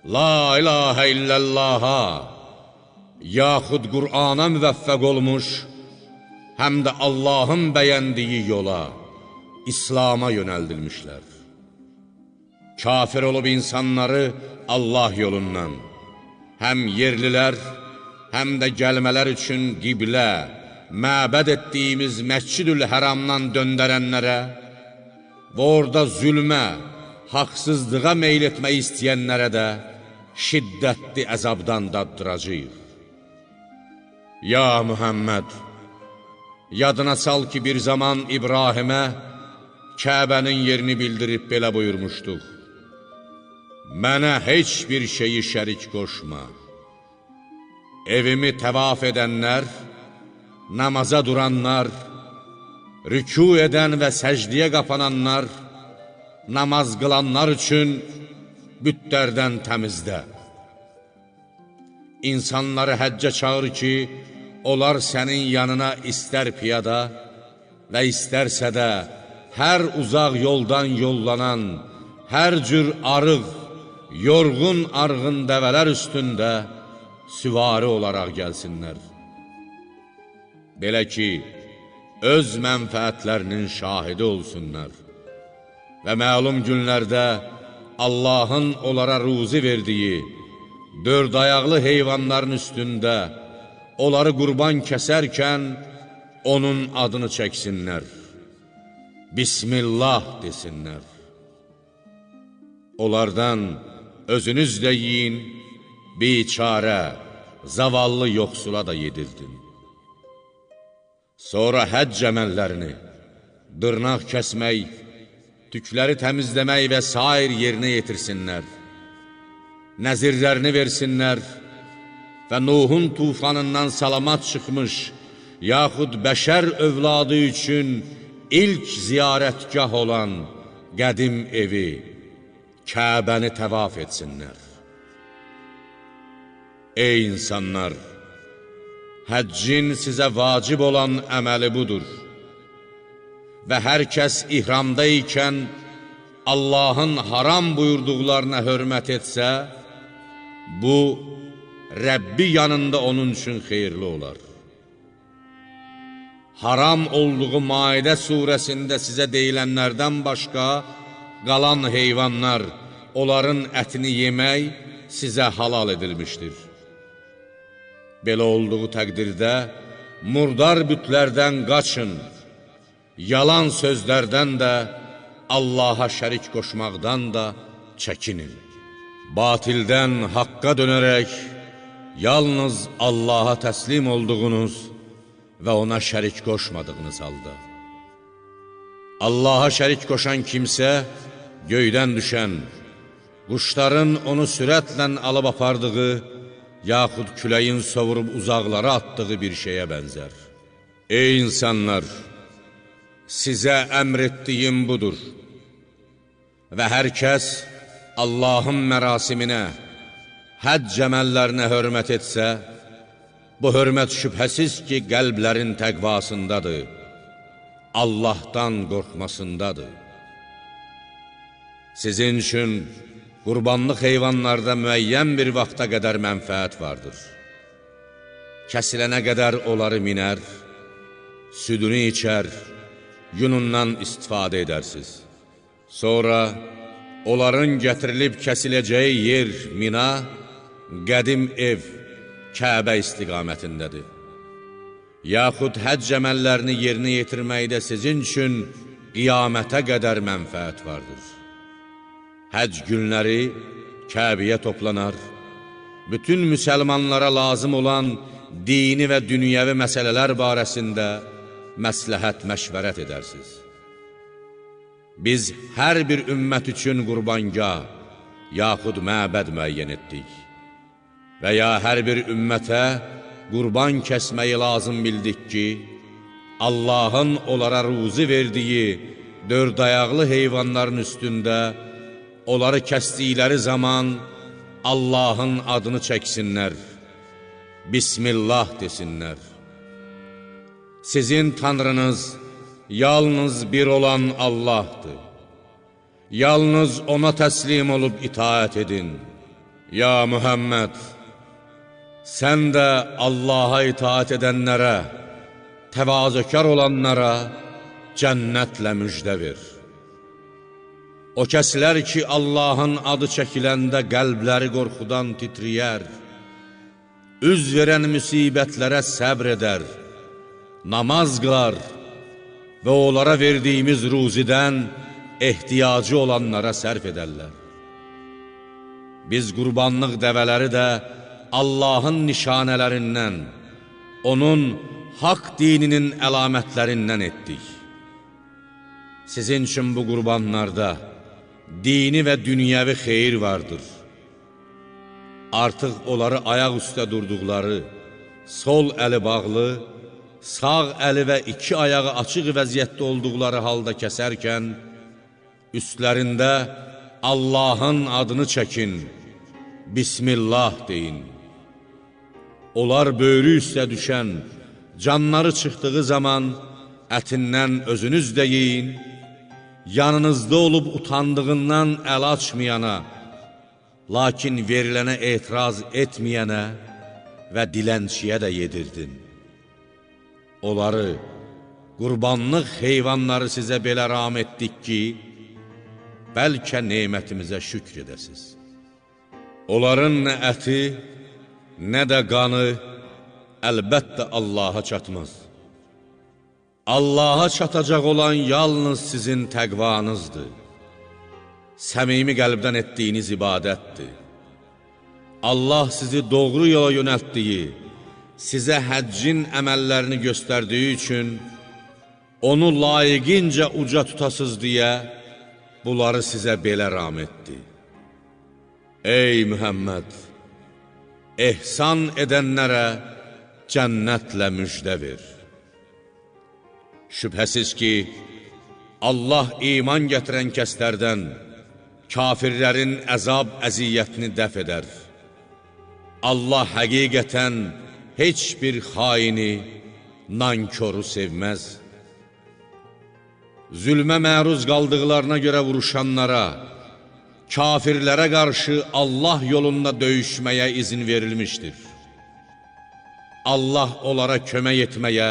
La ilahə illəllaha, yaxud Qur'ana müvəffəq olmuş, həm də Allahın bəyəndiyi yola, İslam'a yönəldilmişlər. Kafir olub insanları Allah yolundan, həm yerlilər, həm də gəlmələr üçün qiblə, məbəd etdiyimiz Məscid-ül Həramdan döndərənlərə və orada zülmə, haqsızlığa meyl etmək istəyənlərə də şiddətli əzabdan daddıracaq. Ya Muhammed, yadına sal ki, bir zaman İbrahimə Kəbənin yerini bildirib belə buyurmuşduq: Mənə heç bir şeyi şərik qoşma. Evimi təvaf edənlər, namaza duranlar, rükû edən və səcdiyə qapananlar, namaz qılanlar üçün bütlərdən təmizlə. İnsanları həccə çağır ki, onlar sənin yanına istər piyada və istərsə də hər uzaq yoldan yollanan, hər cür arıq, yorğun arğın dəvələr üstündə süvari olaraq gəlsinlər. Belə ki, öz mənfəətlərinin şahidi olsunlar və məlum günlərdə Allahın onlara ruzi verdiyi dörd ayaqlı heyvanların üstündə onları qurban kəsərkən onun adını çəksinlər, Bismillah desinlər. Onlardan özünüz də yiyin, biçarə, zavallı yoxsula da yedirdin. Sonra həcc əməllərini, dırnaq kəsmək, tükləri təmizləmək və sair yerinə yetirsinlər. Nəzirlərini versinlər və Nuhun tufanından salamat çıxmış, yaxud bəşər övladı üçün ilk ziyarətgah olan qədim evi, Kəbəni təvaf etsinlər. Ey insanlar! Həccin sizə vacib olan əməli budur və hər kəs ihramda ikən Allahın haram buyurduqlarına hörmət etsə, bu, Rəbbi yanında onun üçün xeyirli olar. Haram olduğu Maidə surəsində sizə deyilənlərdən başqa qalan heyvanlar, onların ətini yemək sizə halal edilmişdir. Belə olduğu təqdirdə murdar bütlərdən qaçın, yalan sözlərdən də, Allaha şərik qoşmaqdan da çəkinin. Batildən haqqa dönərək, yalnız Allaha təslim olduğunuz və ona şərik qoşmadığınız halda. Allaha şərik qoşan kimsə, göydən düşən, quşların onu sürətlə alıb apardığı, yaxud küləyin sovurub uzaqlara atdığı bir şeyə bənzər. Ey insanlar! Sizə əmr etdiyim budur və hər kəs Allahın mərasiminə, həcc əməllərinə hörmət etsə, bu hörmət şübhəsiz ki, qəlblərin təqvasındadır, Allahdan qorxmasındadır. Sizin üçün qurbanlıq heyvanlarda müəyyən bir vaxta qədər mənfəət vardır. Kəsilənə qədər onları minər, südünü içər, yunundan istifadə edərsiniz. Sonra onların gətirilib kəsiləcəyi yer, Mina, qədim ev, Kəbə istiqamətindədir. Yaxud həcc əməllərini yerinə yetirməkdə sizin üçün qiyamətə qədər mənfəət vardır. Həcc günləri Kəbəyə toplanar, bütün müsəlmanlara lazım olan dini və dünyəvi məsələlər barəsində məsləhət məşvərət edərsiniz. Biz hər bir ümmət üçün qurbangah, yaxud məbəd müəyyən etdik və ya hər bir ümmətə qurban kəsməyi lazım bildik ki, Allahın onlara ruzi verdiyi dörd ayaqlı heyvanların üstündə onları kəsdikləri zaman Allahın adını çəksinlər, Bismillah desinlər. Sizin Tanrınız yalnız bir olan Allahdır. Yalnız ona təslim olub itaət edin. Ya Muhammed! sən də Allaha itaat edənlərə, təvazökar olanlara cənnətlə müjdə ver. O kəslər ki, Allahın adı çəkiləndə qəlbləri qorxudan titriyər, üz verən müsibətlərə səbr edər, namaz qılar və onlara verdiyimiz ruzidən ehtiyacı olanlara sərf edərlər. Biz qurbanlıq dəvələri də Allahın nişanələrindən, onun haqq dininin əlamətlərindən etdik. Sizin üçün bu qurbanlarda dini və dünyəvi xeyir vardır. Artıq onları ayaq üstə durduqları, sol əli bağlı, sağ əli və iki ayağı açıq vəziyyətdə olduqları halda kəsərkən, üstlərində Allahın adını çəkin, Bismillah deyin. Onlar böyrü üstə düşən, canları çıxdığı zaman ətindən özünüz də yiyin, yanınızda olub utandığından əl açmayana, lakin verilənə etiraz etməyənə və dilənçiyə də yedirdin. Onları, qurbanlıq heyvanları sizə belə ram etdik ki, bəlkə nemətimizə şükr edəsiz. Onların nə əti, nə də qanı əlbəttə Allaha çatmaz. Allaha çatacaq olan yalnız sizin təqvanızdır. Səmimi qəlbdən etdiyiniz ibadətdir. Allah sizi doğru yola yönəltdiyi, sizə həccin əməllərini göstərdiyi üçün, onu layiqincə uca tutasız deyə, bunları sizə belə ram etdi. Ey Mühəmməd! Ehsan edənlərə cənnətlə müjdə ver. Şübhəsiz ki, Allah iman gətirən kəslərdən kafirlərin əzab əziyyətini dəf edər. Allah həqiqətən heç bir xaini, nanköru sevməz. Zülmə məruz qaldıqlarına görə vuruşanlara, kafirlərə qarşı Allah yolunda döyüşməyə izin verilmişdir. Allah onlara kömək etməyə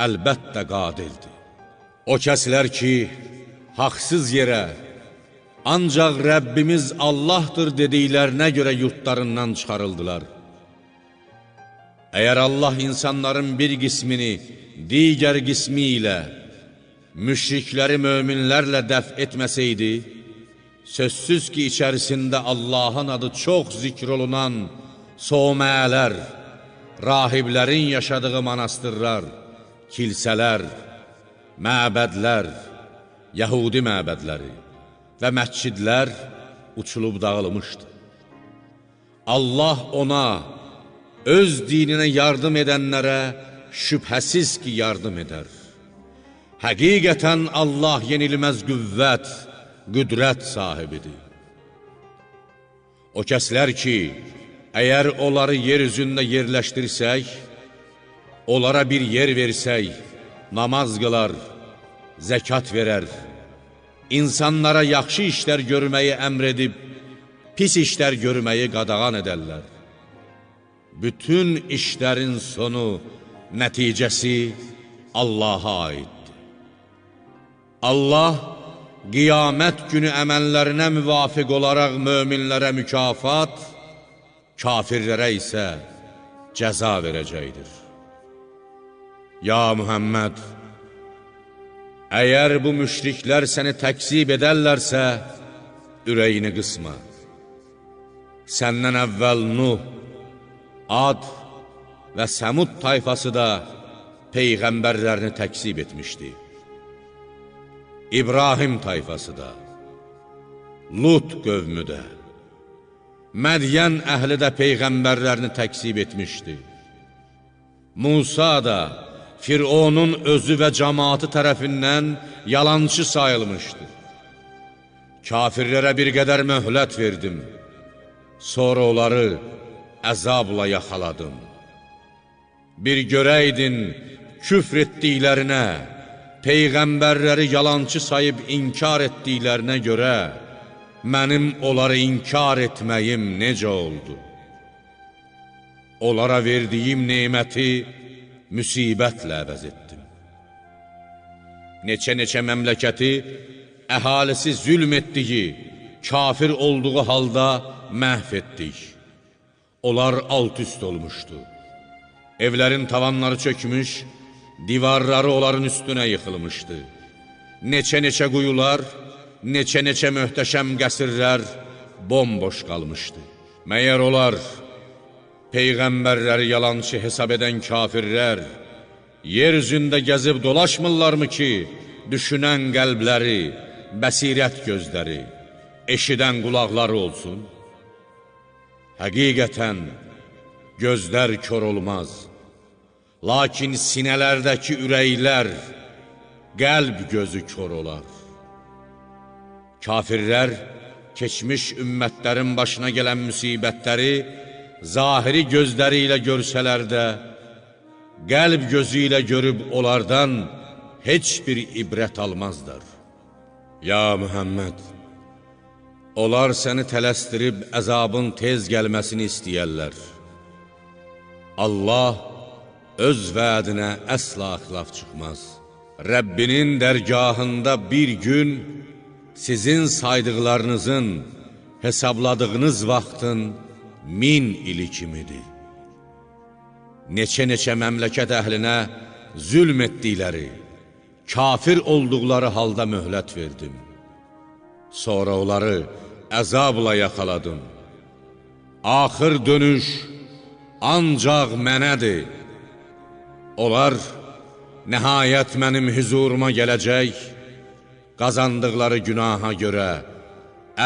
əlbəttə qadirdir. O kəslər ki, haqsız yerə, ancaq Rəbbimiz Allahdır dediklərinə görə yurtlarından çıxarıldılar. Əgər Allah insanların bir qismini digər qismi ilə, müşrikləri möminlərlə dəf etməsəydi, sözsüz ki, içərisində Allahın adı çox zikr olunan soməələr, rahiblərin yaşadığı manastırlar, kilsələr, məbədlər, Yəhudi məbədləri və məscidlər uçulub dağılmışdı. Allah ona, öz dininə yardım edənlərə şübhəsiz ki, yardım edər. Həqiqətən Allah yenilməz qüvvət, qüdrət sahibidir. O kəslər ki, əgər onları yer üzündə yerləşdirsək, onlara bir yer versək, namaz qılar, zəkat verər, insanlara yaxşı işlər görməyi əmr edib, pis işlər görməyi qadağan edərlər. Bütün işlərin sonu, nəticəsi Allaha aiddir. Allah, qiyamət günü əməllərinə müvafiq olaraq möminlərə mükafat, kafirlərə isə cəza verəcəkdir. Ya Mühəmməd, əgər bu müşriklər səni təksib edərlərsə, ürəyini qısma. Səndən əvvəl Nuh, Ad və Səmud tayfası da peyğəmbərlərini təksib etmişdi. İbrahim tayfası da, Lut qövmü də, Mədyən əhli də peyğəmbərlərini təksib etmişdi. Musa da, Fironun özü və cəmaatı tərəfindən yalançı sayılmışdı. Kafirlərə bir qədər möhlət verdim, sonra onları əzabla yaxaladım. Bir görəydin küfr etdiklərinə, peyğəmbərləri yalançı sayıb inkar etdiklərinə görə, mənim onları inkar etməyim necə oldu? onlara verdiyim neməti müsibətlə əvəz etdim. Neçə-neçə məmləkəti əhalisi zülm etdiyi, kafir olduğu halda məhv etdik. Onlar alt-üst olmuşdu. Evlərin tavanları çökmüş, divarları onların üstünə yıxılmışdı. Neçə-neçə quyular, neçə-neçə möhtəşəm qəsrlər bomboş qalmışdı. Məyər onlar, Peyğəmbərləri yalançı hesab edən kafirlər, yer üzündə gəzib dolaşmırlarmı ki, düşünən qəlbləri, bəsirət gözləri, eşidən qulaqları olsun? Həqiqətən, gözlər kör olmaz, lakin sinələrdəki ürəklər, qəlb gözü kör olar. Kafirlər, keçmiş ümmətlərin başına gələn müsibətləri, zahiri gözləri ilə görsələr də, qəlb gözü ilə görüb onlardan heç bir ibrət almazlar. Ya Mühəmməd, onlar səni tələsdirib əzabın tez gəlməsini istəyərlər. Allah öz vədinə əsla xilaf çıxmaz. Rəbbinin dərgahında bir gün sizin saydıqlarınızın, hesabladığınız vaxtın 1000 ili kimidir. Neçə-neçə məmləkət əhlinə zülm etdikləri, kafir olduqları halda möhlət verdim. Sonra onları əzabla yaxaladım. Axır dönüş ancaq mənədir. Onlar nəhayət mənim hüzuruma gələcək, qazandıqları günaha görə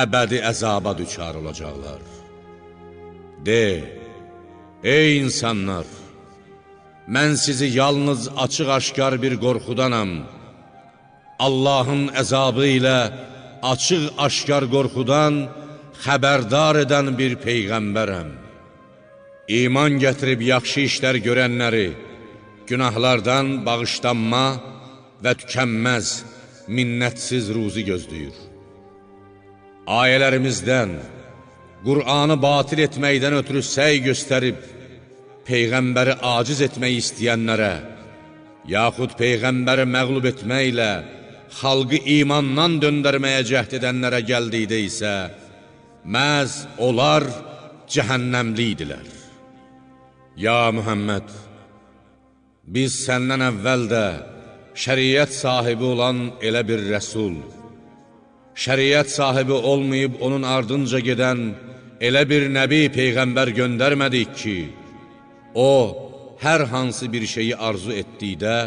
əbədi əzaba düçar olacaqlar. De, ey insanlar, mən sizi yalnız açıq-aşkar bir qorxudanam, Allahın əzabı ilə açıq-aşkar qorxudan xəbərdar edən bir peyğəmbərəm. İman gətirib yaxşı işlər görənləri, günahlardan bağışlanma və tükənməz, minnətsiz ruzi gözləyir. Ayələrimizdən, Qur'anı batil etməkdən ötürü səy göstərib, Peyğəmbəri aciz etmək istəyənlərə, yaxud Peyğəmbəri məğlub etməklə, xalqı imandan döndərməyə cəhd edənlərə gəldikdə isə, məhz onlar cəhənnəmli idilər. Ya Mühəmməd, biz səndən əvvəl də şəriət sahibi olan elə bir rəsul, şəriət sahibi olmayıb onun ardınca gedən elə bir nəbi peyğəmbər göndərmədik ki, o, hər hansı bir şeyi arzu etdikdə,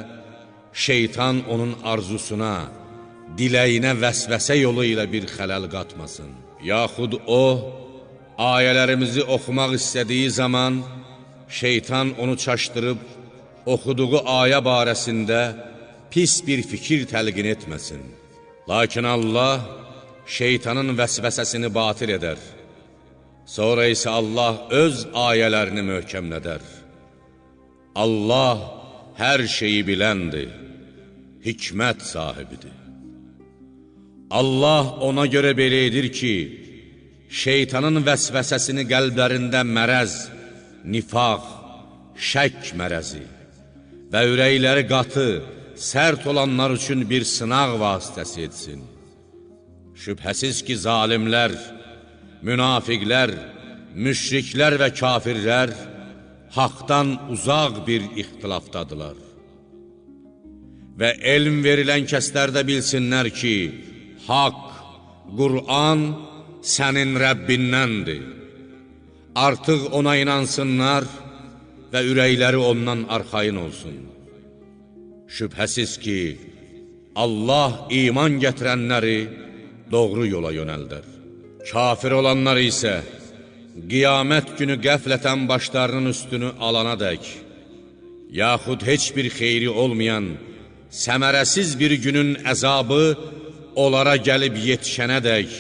şeytan onun arzusuna, diləyinə vəsvəsə yolu ilə bir xələl qatmasın. Yaxud o, ayələrimizi oxumaq istədiyi zaman, şeytan onu çaşdırıb, oxuduğu ayə barəsində pis bir fikir təlqin etməsin. Lakin Allah şeytanın vəsvəsəsini batil edər. Sonra isə Allah öz ayələrini möhkəmlədər. Allah hər şeyi biləndir, hikmət sahibidir. Allah ona görə belə edir ki, şeytanın vəsvəsəsini qəlblərində mərəz, nifaq, şək mərəzi və ürəkləri qatı, sərt olanlar üçün bir sınaq vasitəsi etsin. Şübhəsiz ki, zalimlər, münafiqlər, müşriklər və kafirlər haqdan uzaq bir ixtilafdadılar. Və elm verilən kəslər də bilsinlər ki, haqq, Qur'an sənin Rəbbindəndir. Artıq ona inansınlar və ürəkləri ondan arxayın olsun. Şübhəsiz ki, Allah iman gətirənləri doğru yola yönəldər. Kafir olanlar isə qiyamət günü qəflətən başlarının üstünü alana dək, yaxud heç bir xeyri olmayan, səmərəsiz bir günün əzabı onlara gəlib yetişənə dək,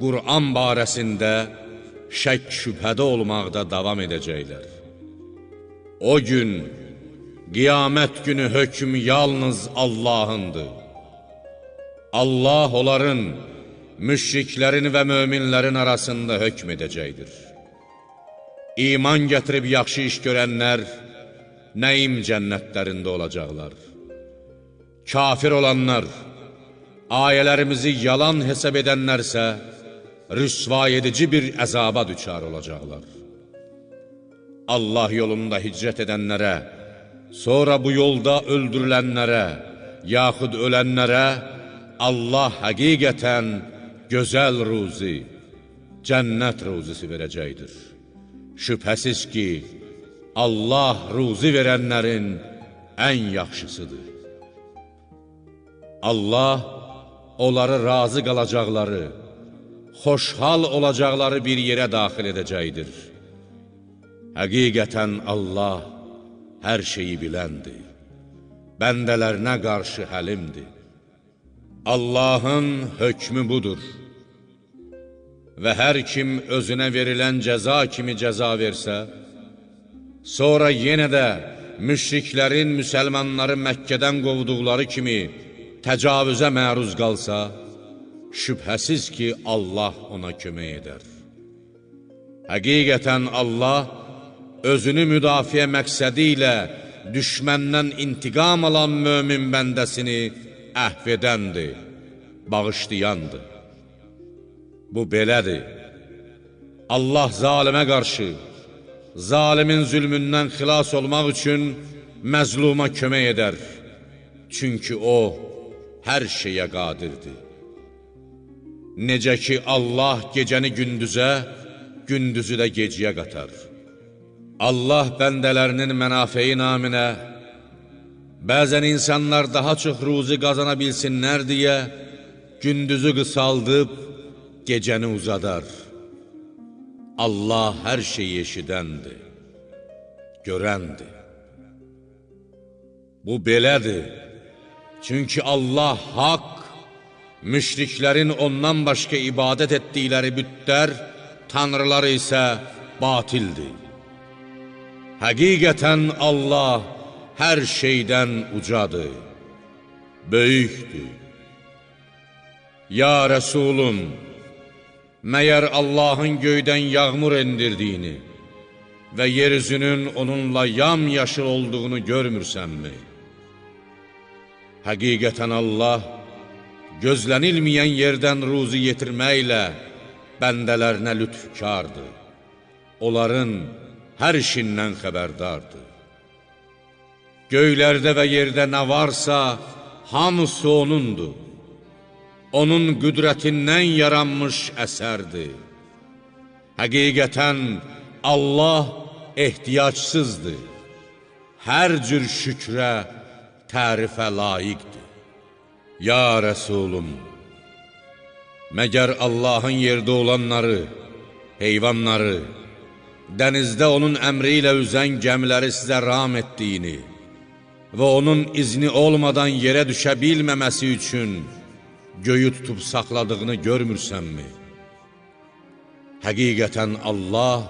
Qur'an barəsində şək şübhədə olmaqda davam edəcəklər. O gün, qiyamət günü hökm yalnız Allahındır. Allah onların, müşriklərin və möminlərin arasında hökm edəcəkdir. İman gətirib yaxşı iş görənlər nəim cənnətlərində olacaqlar. Kafir olanlar, ayələrimizi yalan hesab edənlərsə, rüsva edici bir əzaba düçar olacaqlar. Allah yolunda hicrət edənlərə, sonra bu yolda öldürülənlərə, yaxud ölənlərə Allah həqiqətən gözəl ruzi, cənnət ruzisi verəcəkdir. Şübhəsiz ki, Allah ruzi verənlərin ən yaxşısıdır. Allah onları razı qalacaqları, xoşhal olacaqları bir yerə daxil edəcəkdir. Həqiqətən Allah hər şeyi biləndir, bəndələrinə qarşı həlimdir. Allahın hökmü budur və hər kim özünə verilən cəza kimi cəza versə, sonra yenə də müşriklərin müsəlmanları Məkkədən qovduqları kimi təcavüzə məruz qalsa, şübhəsiz ki, Allah ona kömək edər. Həqiqətən Allah özünü müdafiə məqsədi ilə düşməndən intiqam alan mömin bəndəsini əhv edəndir, bağışlayandır. Bu belədir. Allah zalimə qarşı, zalimin zülmündən xilas olmaq üçün məzluma kömək edər. Çünki o, hər şeyə qadirdir. Necə ki, Allah gecəni gündüzə, gündüzü də geciyə qatar. Allah bəndələrinin mənafeyi naminə, bəzən insanlar daha çox ruzi qazana bilsinlər deyə, gündüzü qısaldıb, gecəni uzadar. Allah hər şeyi eşidəndir, görəndir. Bu belədir, çünki Allah haqq, müşriklərin ondan başqa ibadət etdikləri bütlər, tanrıları isə batildir. Həqiqətən Allah hər şeydən ucadır, böyükdür. Ya Rəsulum, məyər Allahın göydən yağmur endirdiyini və yeryüzünün onunla yamyaşıl olduğunu görmürsənmi? Həqiqətən Allah gözlənilməyən yerdən ruzi yetirməklə bəndələrinə lütfkardır. Onların hər işindən xəbərdardır. Göylərdə və yerdə nə varsa, hamısı O'nundur. Onun qüdrətindən yaranmış əsərdir. Həqiqətən Allah ehtiyacsızdır. Hər cür şükrə, tərifə layiqdir. Ya Rəsulum, məgər Allahın yerdə olanları, heyvanları, dənizdə onun əmri ilə üzən gəmiləri sizə ram etdiyini və onun izni olmadan yerə düşə bilməməsi üçün göyü tutub saxladığını görmürsənmi? Həqiqətən Allah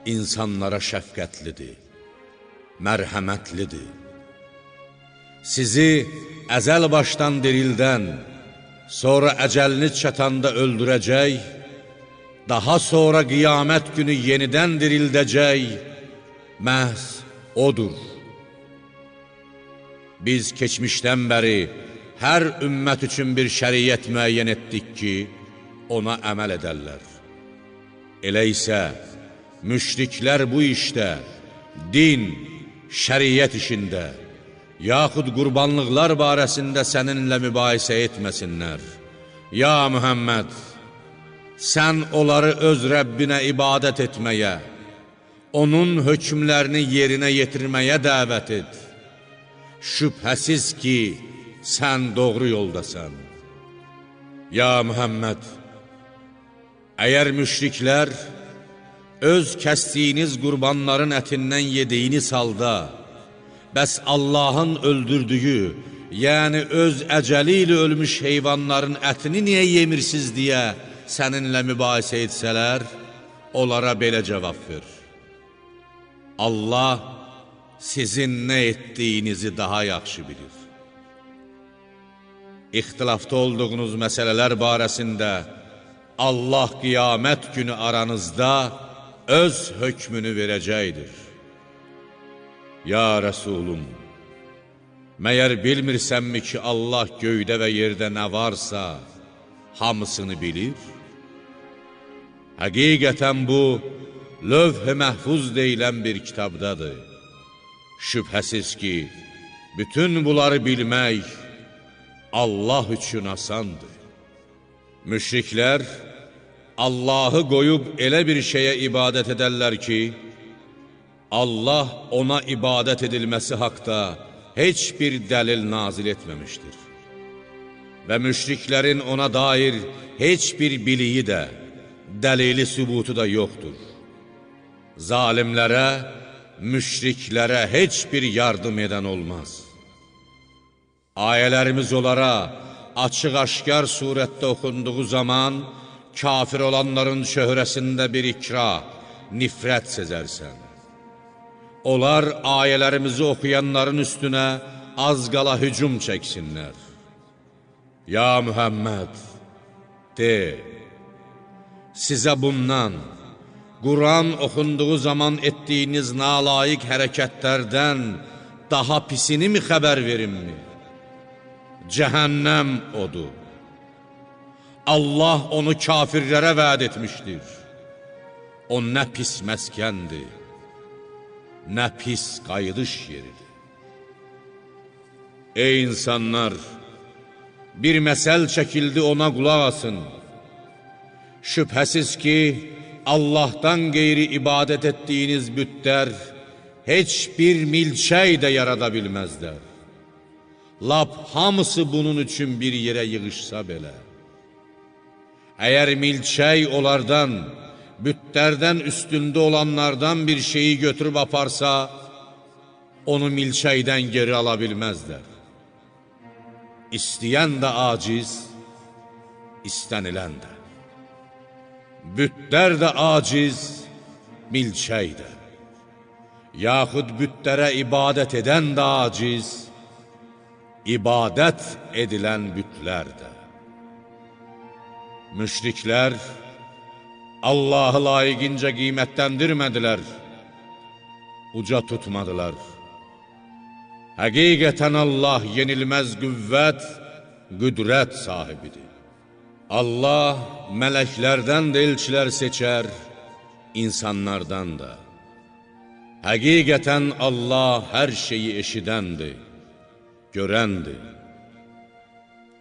insanlara şəfqətlidir, mərhəmətlidir. Sizi əzəl başdan dirildən, sonra əcəliniz çatanda öldürəcək, daha sonra qiyamət günü yenidən dirildəcək, məhz O'dur. Biz keçmişdən bəri hər ümmət üçün bir şəriət müəyyən etdik ki, ona əməl edərlər. Elə isə müşriklər bu işdə, din, şəriət işində, yaxud qurbanlıqlar barəsində səninlə mübahisə etməsinlər. Ya Mühəmməd, sən onları öz Rəbbinə ibadət etməyə, onun hökmlərini yerinə yetirməyə dəvət et. Şübhəsiz ki, sən doğru yoldasan. Ya Mühəmməd, əgər müşriklər öz kəsdiyiniz qurbanların ətindən yediyiniz halda, bəs Allahın öldürdüyü, yəni öz əcəli ilə ölmüş heyvanların ətini niyə yemirsiz deyə səninlə mübahisə etsələr, onlara belə cavab ver. Allah sizin nə etdiyinizi daha yaxşı bilir. İxtilafda olduğunuz məsələlər barəsində Allah qiyamət günü aranızda öz hökmünü verəcəkdir. Ya Rəsulum, məyər bilmirsənmi ki, Allah göydə və yerdə nə varsa, hamısını bilir? Həqiqətən bu, lövh-i məhfuz deyilən bir kitabdadır. Şübhəsiz ki, bütün bunları bilmək Allah üçün asandır. Müşriklər Allahı qoyub elə bir şeyə ibadət edərlər ki, Allah ona ibadət edilməsi haqda heç bir dəlil nazil etməmişdir. Və müşriklərin ona dair heç bir biliyi də, dəlili sübutu da yoxdur. Zalimlərə, müşriklərə heç bir yardım edən olmaz. Ayələrimiz onlara açıq-aşkar surətdə oxunduğu zaman, kafir olanların şöhrəsində bir ikrah, nifrət sezərsən. Onlar ayələrimizi oxuyanların üstünə az qala hücum çəksinlər. Ya Mühəmməd, de, sizə bundan, Quran oxunduğu zaman etdiyiniz nalayiq hərəkətlərdən daha pisini mi xəbər verimmi? Cəhənnəm odur. Allah onu kafirlərə vəd etmişdir. O nə pis məskəndir, nə pis qayıdış yeridir. Ey insanlar, bir məsəl çəkildi ona qulaq asın. Şübhəsiz ki, Allahdan qeyri ibadət etdiyiniz bütlər heç bir milçək də yarada bilməzlər. Lap hamısı bunun üçün bir yerə yığışsa belə. Əgər milçək onlardan, bütlərdən üstündə olanlardan bir şeyi götürüb aparsa, onu milçəkdən geri ala bilməzlər. İstəyən də aciz, istənilən də. Bütlər də aciz, milçək də. Yaxud bütlərə ibadət edən də aciz, ibadət edilən bütlər də. Müşriklər Allahı layiqincə qiymətləndirmədilər, uca tutmadılar. Həqiqətən Allah yenilməz qüvvət, qüdrət sahibidir. Allah mələklərdən də elçilər seçər, insanlardan da. Həqiqətən Allah hər şeyi eşidəndir, görəndir.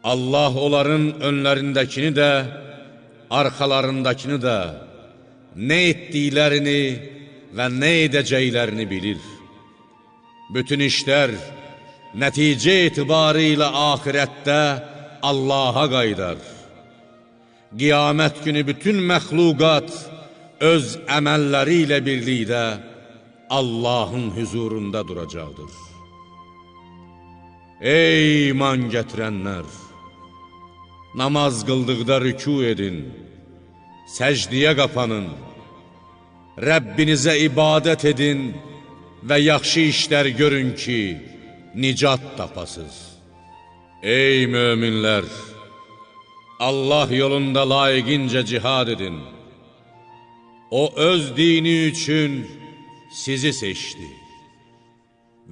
Allah onların önlərindəkini də, arxalarındakini də, nə etdiklərini və nə edəcəklərini bilir. Bütün işlər nəticə etibarı ilə axirətdə Allaha qaydar. Qiyamət günü bütün məxluqat öz əməlləri ilə birlikdə Allahın hüzurunda duracaqdır. Ey iman gətirənlər! Namaz qıldıqda rükû edin, səcdiyə qapanın, Rəbbinizə ibadət edin və yaxşı işlər görün ki, nicat tapasız. Ey möminlər! Allah yolunda layiqincə cihad edin. O öz dini üçün sizi seçdi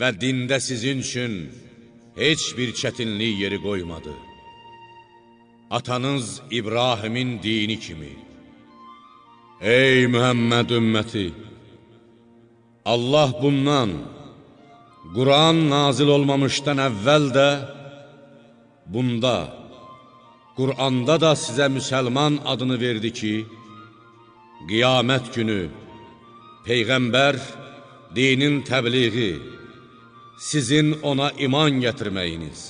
və dində sizin üçün heç bir çətinlik yeri qoymadı. Atanız İbrahimin dini kimi. Ey Mühəmməd ümməti! Allah bundan, Quran nazil olmamışdan əvvəl də, bunda, Quranda da sizə müsəlman adını verdi ki, qiyamət günü Peyğəmbər dinin təbliği, sizin ona iman gətirməyiniz,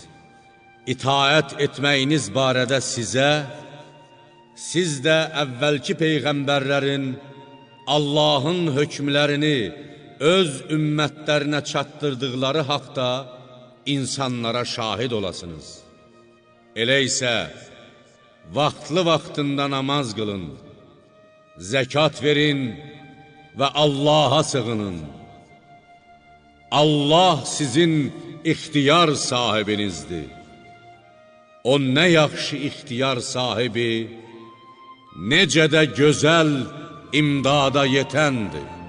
itaət etməyiniz barədə sizə, siz də əvvəlki Peyğəmbərlərin Allahın hökmlərini öz ümmətlərinə çatdırdıqları haqda insanlara şahid olasınız. Elə isə, vaxtlı-vaxtında namaz qılın, zəkat verin və Allaha sığının. Allah sizin ixtiyar sahibinizdir. O nə yaxşı ixtiyar sahibi, necə də gözəl imdada yetəndir.